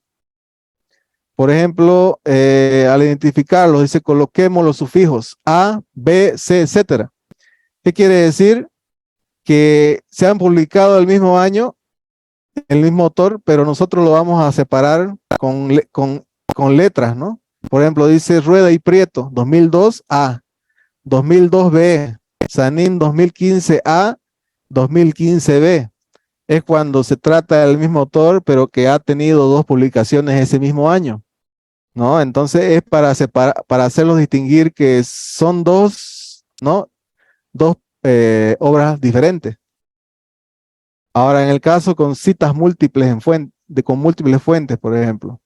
Por ejemplo, al identificarlos, dice, coloquemos los sufijos A, B, C, etcétera. ¿Qué quiere decir? Que se han publicado el mismo año, el mismo autor, pero nosotros lo vamos a separar con letras, ¿no? Por ejemplo, dice Rueda y Prieto, 2002 A, 2002 B, Sanín 2015 A, 2015 B. Es cuando se trata del mismo autor, pero que ha tenido 2 publicaciones ese mismo año, ¿no? Entonces es para hacerlos distinguir que son 2, ¿no? 2 obras diferentes. Ahora, en el caso con citas múltiples con múltiples fuentes, por ejemplo.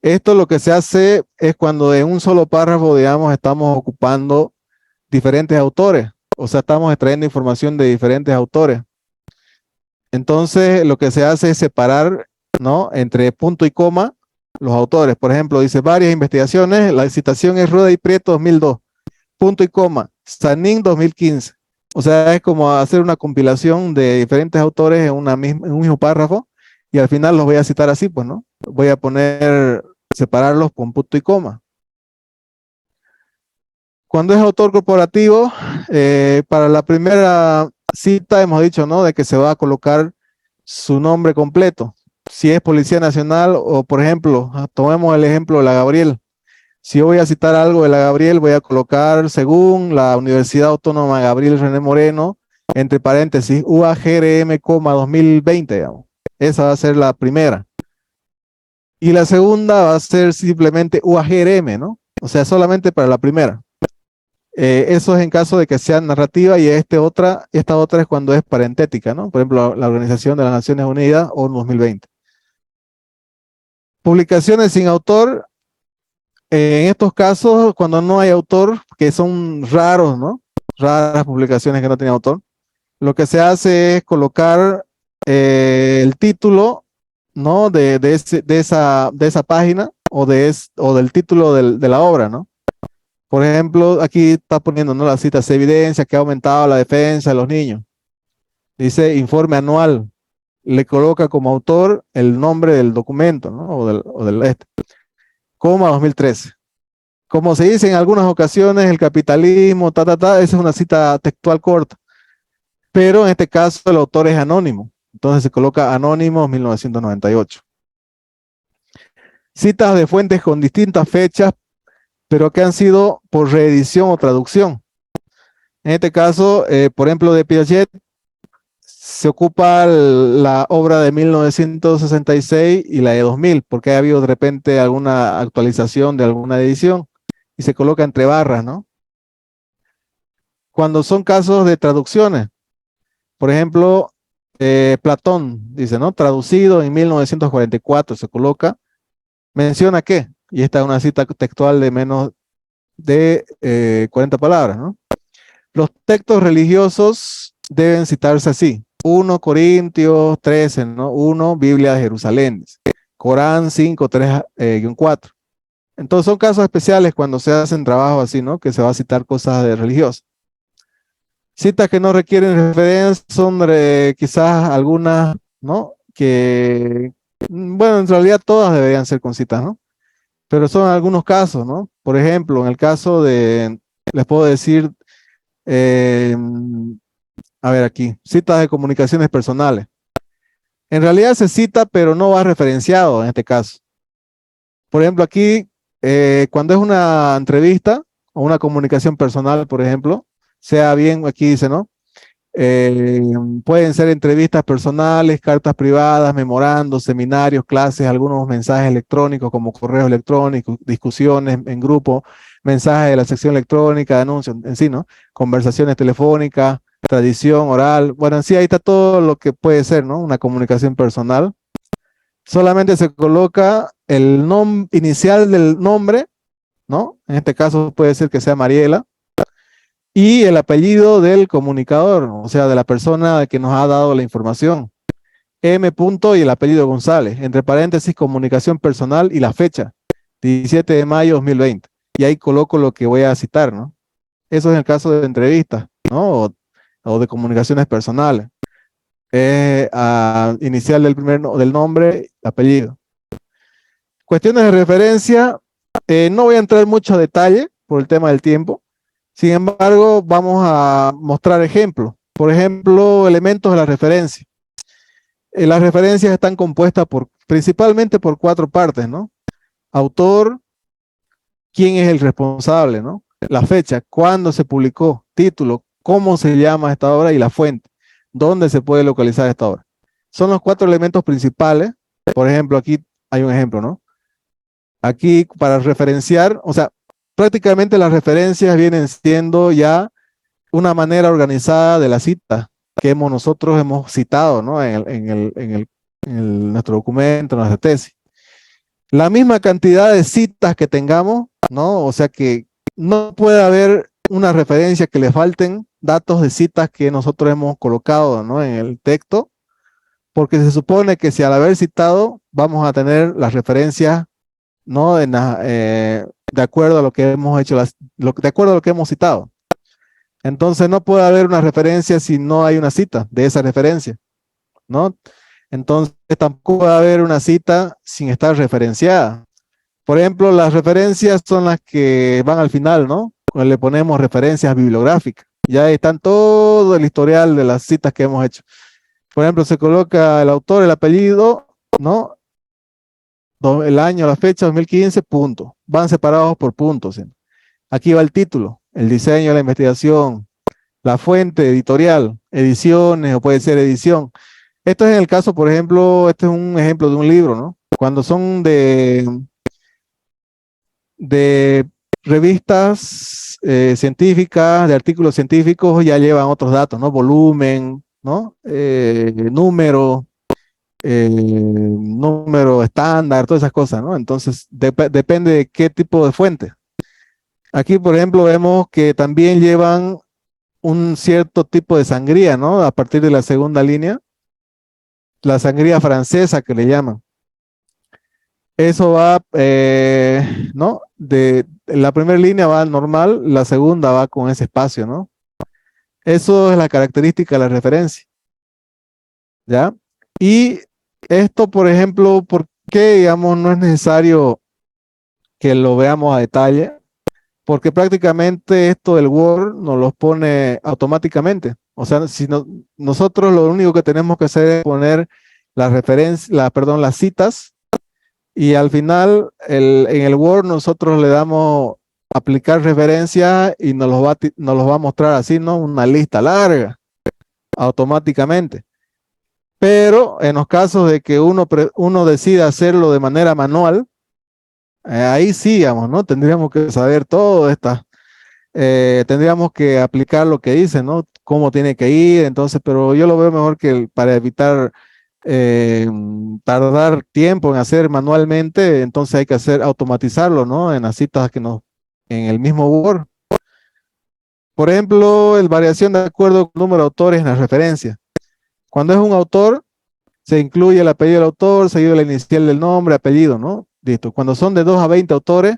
Esto lo que se hace es cuando en un solo párrafo, digamos, estamos ocupando diferentes autores. O sea, estamos extrayendo información de diferentes autores. Entonces, lo que se hace es separar, ¿no? Entre punto y coma los autores. Por ejemplo, dice varias investigaciones. La citación es Rueda y Prieto 2002. punto y coma, Sanín 2015. O sea, es como hacer una compilación de diferentes autores en en un mismo párrafo y al final los voy a citar así, pues, ¿no? Voy a separarlos con punto y coma. Cuando es autor corporativo, para la primera cita hemos dicho, ¿no? De que se va a colocar su nombre completo. Si es Policía Nacional o, por ejemplo, tomemos el ejemplo de la Gabriel. Si yo voy a citar algo de la Gabriel, voy a colocar según la Universidad Autónoma Gabriel René Moreno, entre paréntesis, UAGRM, 2020, digamos. Esa va a ser la primera. Y la segunda va a ser simplemente UAGRM, ¿no? O sea, solamente para la primera. Eso es en caso de que sea narrativa y esta otra es cuando es parentética, ¿no? Por ejemplo, la Organización de las Naciones Unidas o 2020. Publicaciones sin autor. En estos casos, cuando no hay autor, que son raros, ¿no? Raras publicaciones que no tienen autor, lo que se hace es colocar el título, ¿no? De esa página o del título de la obra, ¿no? Por ejemplo, aquí está poniendo, ¿no? La cita, se evidencia que ha aumentado la defensa de los niños. Dice informe anual. Le coloca como autor el nombre del documento, ¿no? Coma 2013. Como se dice en algunas ocasiones, el capitalismo, esa es una cita textual corta. Pero en este caso el autor es anónimo. Entonces se coloca anónimo 1998. Citas de fuentes con distintas fechas, pero que han sido por reedición o traducción. En este caso, por ejemplo, de Piaget, se ocupa la obra de 1966 y la de 2000, porque ha habido de repente alguna actualización de alguna edición y se coloca entre barras, ¿no? Cuando son casos de traducciones, por ejemplo, Platón dice, ¿no? Traducido en 1944, se coloca, menciona qué, y esta es una cita textual de menos de 40 palabras, ¿no? Los textos religiosos deben citarse así. 1 Corintios 13, ¿no? 1 Biblia de Jerusalén. Corán 5, 3-4. Entonces son casos especiales cuando se hacen trabajos así, ¿no? Que se va a citar cosas de religiosas. Citas que no requieren referencia son quizás algunas, ¿no? Que, bueno, en realidad todas deberían ser con citas, ¿no? Pero son algunos casos, ¿no? Por ejemplo, en el caso de, les puedo decir, a ver aquí, citas de comunicaciones personales. En realidad se cita, pero no va referenciado en este caso. Por ejemplo, aquí, cuando es una entrevista o una comunicación personal, por ejemplo, sea bien, aquí dice, ¿no? Pueden ser entrevistas personales, cartas privadas, memorandos, seminarios, clases, algunos mensajes electrónicos como correos electrónicos, discusiones en grupo, mensajes de la sección electrónica, anuncios, en sí, ¿no? Conversaciones telefónicas, tradición oral. Bueno, en sí ahí está todo lo que puede ser, ¿no? Una comunicación personal. Solamente se coloca el nombre inicial del nombre, ¿no? En este caso puede ser que sea Mariela. Y el apellido del comunicador, o sea, de la persona que nos ha dado la información. M. y el apellido González, entre paréntesis, comunicación personal y la fecha, 17 de mayo 2020. Y ahí coloco lo que voy a citar, ¿no? Eso es el caso de entrevistas, ¿no? O de comunicaciones personales. Inicial del nombre, apellido. Cuestiones de referencia, no voy a entrar mucho a detalle por el tema del tiempo. Sin embargo, vamos a mostrar ejemplos. Por ejemplo, elementos de la referencia. Las referencias están compuestas principalmente por 4 partes, ¿no? Autor, quién es el responsable, ¿no? La fecha, cuándo se publicó, título, cómo se llama esta obra y la fuente, dónde se puede localizar esta obra. Son los 4 elementos principales. Por ejemplo, aquí hay un ejemplo, ¿no? Aquí para referenciar, o sea, prácticamente las referencias vienen siendo ya una manera organizada de la cita que nosotros hemos citado, ¿no? En nuestro documento, en nuestra tesis. La misma cantidad de citas que tengamos, ¿no? O sea que no puede haber una referencia que le falten datos de citas que nosotros hemos colocado, ¿no? En el texto, porque se supone que si al haber citado vamos a tener las referencias, ¿no? De de acuerdo a lo que hemos hecho, de acuerdo a lo que hemos citado. Entonces no puede haber una referencia si no hay una cita de esa referencia, ¿no? Entonces tampoco puede haber una cita sin estar referenciada. Por ejemplo, las referencias son las que van al final, ¿no? Cuando le ponemos referencias bibliográficas. Ya están todo el historial de las citas que hemos hecho. Por ejemplo, se coloca el autor, el apellido, ¿no? El año, la fecha, 2015, punto. Van separados por puntos, ¿sí? Aquí va el título, el diseño de la investigación, la fuente editorial, ediciones o puede ser edición. Esto es en el caso, por ejemplo, este es un ejemplo de un libro, ¿no? Cuando son de revistas científicas, de artículos científicos, ya llevan otros datos, ¿no? Volumen, ¿no? Número estándar, todas esas cosas, ¿no? Entonces, depende de qué tipo de fuente. Aquí, por ejemplo, vemos que también llevan un cierto tipo de sangría, ¿no? A partir de la segunda línea, la sangría francesa que le llaman. Eso va, ¿no? La primera línea va normal, la segunda va con ese espacio, ¿no? Eso es la característica de la referencia, ¿ya? Y esto, por ejemplo, ¿por qué, digamos, no es necesario que lo veamos a detalle? Porque prácticamente esto del Word nos los pone automáticamente. O sea, si nosotros lo único que tenemos que hacer es poner las referencias, las citas, y al final en el Word nosotros le damos aplicar referencia y nos los va a mostrar así, ¿no? Una lista larga, automáticamente. Pero en los casos de que uno decida hacerlo de manera manual, ahí sí, digamos, ¿no? Tendríamos que saber todo tendríamos que aplicar lo que dice, ¿no? Cómo tiene que ir, entonces, pero yo lo veo mejor que para evitar tardar tiempo en hacer manualmente, entonces hay que automatizarlo, ¿no? En las citas en el mismo Word. Por ejemplo, el variación de acuerdo con el número de autores en la referencia. Cuando es un autor, se incluye el apellido del autor, seguido de la inicial del nombre, apellido, ¿no? Listo. Cuando son de 2 a 20 autores,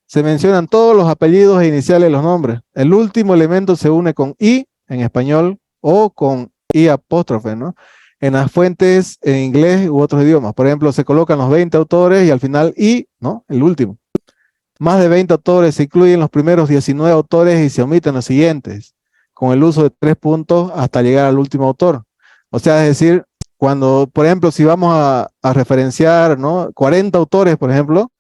se mencionan todos los apellidos e iniciales de los nombres. El último elemento se une con I en español o con I apóstrofe, ¿no? En las fuentes en inglés u otros idiomas. Por ejemplo, se colocan los 20 autores y al final I, ¿no? El último. Más de 20 autores, se incluyen los primeros 19 autores y se omiten los siguientes, con el uso de 3 puntos hasta llegar al último autor. O sea, es decir, cuando, por ejemplo, si vamos a referenciar, ¿no? 40 autores, por ejemplo,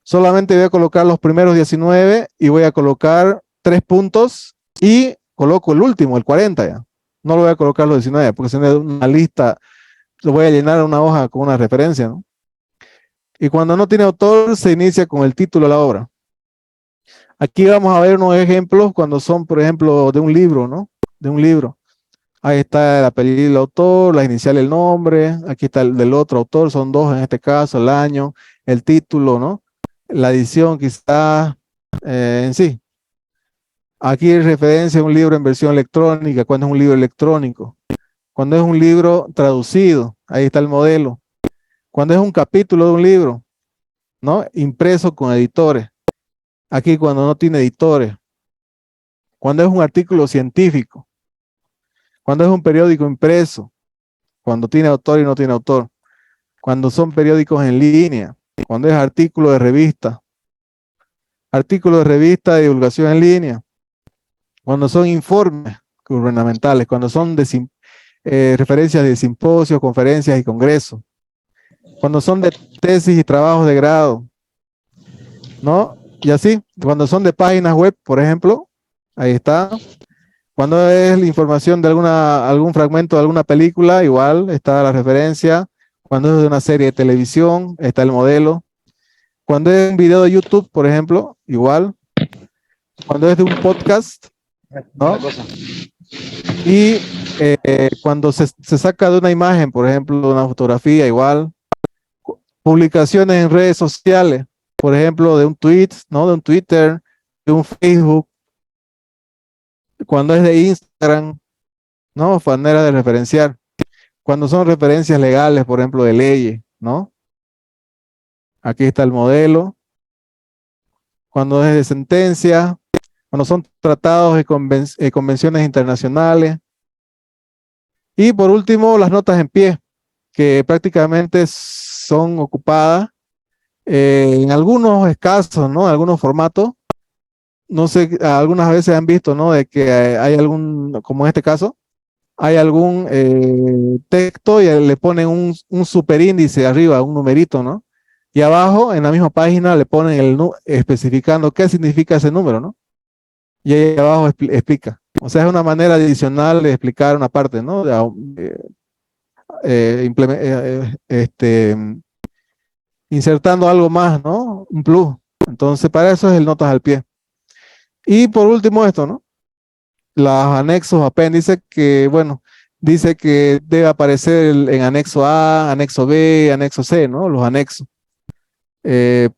solamente voy a colocar los primeros 19 y voy a colocar 3 puntos y coloco el último, el 40 ya. No lo voy a colocar los 19, porque si no es una lista, lo voy a llenar una hoja con una referencia, ¿no? Y cuando no tiene autor, se inicia con el título de la obra. Aquí vamos a ver unos ejemplos cuando son, por ejemplo, de un libro, ¿no? De un libro. Ahí está el apellido del autor, la inicial, el nombre. Aquí está el del otro autor, son 2 en este caso, el año, el título, ¿no? La edición quizá en sí. Aquí hay referencia a un libro en versión electrónica, cuando es un libro electrónico. Cuando es un libro traducido, ahí está el modelo. Cuando es un capítulo de un libro, ¿no? Impreso con editores. Aquí cuando no tiene editores. Cuando es un artículo científico. Cuando es un periódico impreso. Cuando tiene autor y no tiene autor. Cuando son periódicos en línea. Cuando es artículo de revista. Artículo de revista de divulgación en línea. Cuando son informes gubernamentales. Cuando son referencias de simposios, conferencias y congresos. Cuando son de tesis y trabajos de grado, ¿no? Y así, cuando son de páginas web, por ejemplo, ahí está. Cuando es la información de algún fragmento de alguna película, igual está la referencia. Cuando es de una serie de televisión, está el modelo. Cuando es un video de YouTube, por ejemplo, igual. Cuando es de un podcast, ¿no? Y cuando se saca de una imagen, por ejemplo, de una fotografía, igual. Publicaciones en redes sociales, por ejemplo, de un tweet, ¿no? De un Twitter, de un Facebook. Cuando es de Instagram, ¿no? Manera de referenciar. Cuando son referencias legales, por ejemplo, de leyes, ¿no? Aquí está el modelo. cuando es de sentencia, cuando son tratados y convenciones internacionales. Y por último, las notas en pie, que prácticamente son ocupadas en algunos casos, ¿no? En algunos formatos. No sé, algunas veces han visto, ¿no? De que hay algún, como en este caso, hay algún texto y le ponen un superíndice arriba, un numerito, ¿no? Y abajo, en la misma página, le ponen especificando qué significa ese número, ¿no? Y ahí abajo explica. O sea, es una manera adicional de explicar una parte, ¿no? Insertando algo más, ¿no? Un plus. Entonces, para eso es el notas al pie. Y por último esto, ¿no? Los anexos, apéndices, que, bueno, dice que debe aparecer en anexo A, anexo B, anexo C, ¿no? Los anexos.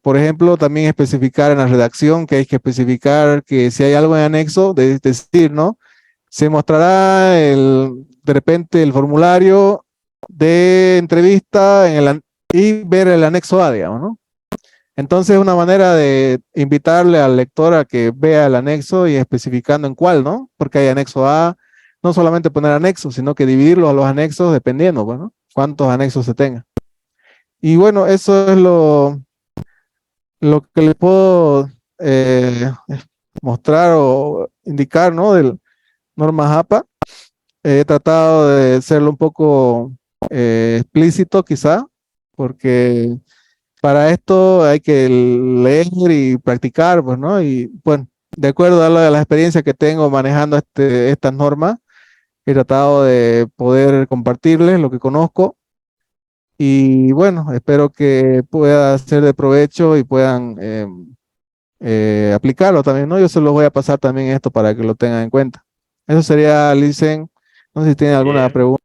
Por ejemplo, también especificar en la redacción que hay que especificar que si hay algo en anexo, decir, ¿no? Se mostrará de repente el formulario de entrevista y ver el anexo A, digamos, ¿no? Entonces es una manera de invitarle al lector a que vea el anexo y especificando en cuál, ¿no? Porque hay anexo A, no solamente poner anexos, sino que dividirlos a los anexos dependiendo, bueno, cuántos anexos se tengan. Y bueno, eso es lo que les puedo mostrar o indicar, ¿no? Del norma JAPA. He tratado de serlo un poco explícito quizá, porque para esto hay que leer y practicar, pues, ¿no? Y bueno, de acuerdo a la experiencia que tengo manejando estas normas, he tratado de poder compartirles lo que conozco y bueno, espero que pueda ser de provecho y puedan aplicarlo también, ¿no? Yo se los voy a pasar también esto para que lo tengan en cuenta. Eso sería, Licen. No sé si tienen alguna Bien. pregunta.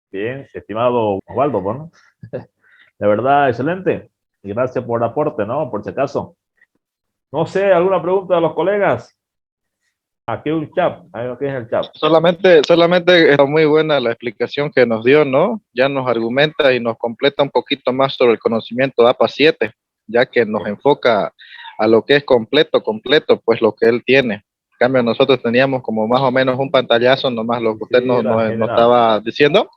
Bien, estimado Osvaldo, bueno, de verdad, excelente. Y gracias por el aporte, ¿no? Por si acaso. No sé, ¿alguna pregunta de los colegas? Aquí un chat, aquí es el chat. Solamente está muy buena la explicación que nos dio, ¿no? Ya nos argumenta y nos completa un poquito más sobre el conocimiento de APA 7, ya que nos enfoca a lo que es completo, pues lo que él tiene. En cambio, nosotros teníamos como más o menos un pantallazo, nomás lo que usted Sí, nos era estaba diciendo.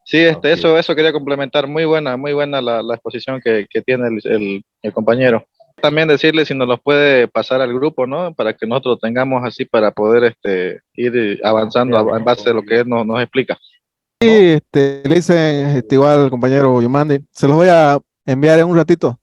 Sí, Así es. eso quería complementar. Muy buena la exposición que tiene el compañero. También decirle si nos los puede pasar al grupo, ¿no? Para que nosotros lo tengamos así para poder ir avanzando en base a lo que él nos explica. Sí, le dicen igual al compañero Yumandi. Se los voy a enviar en un ratito.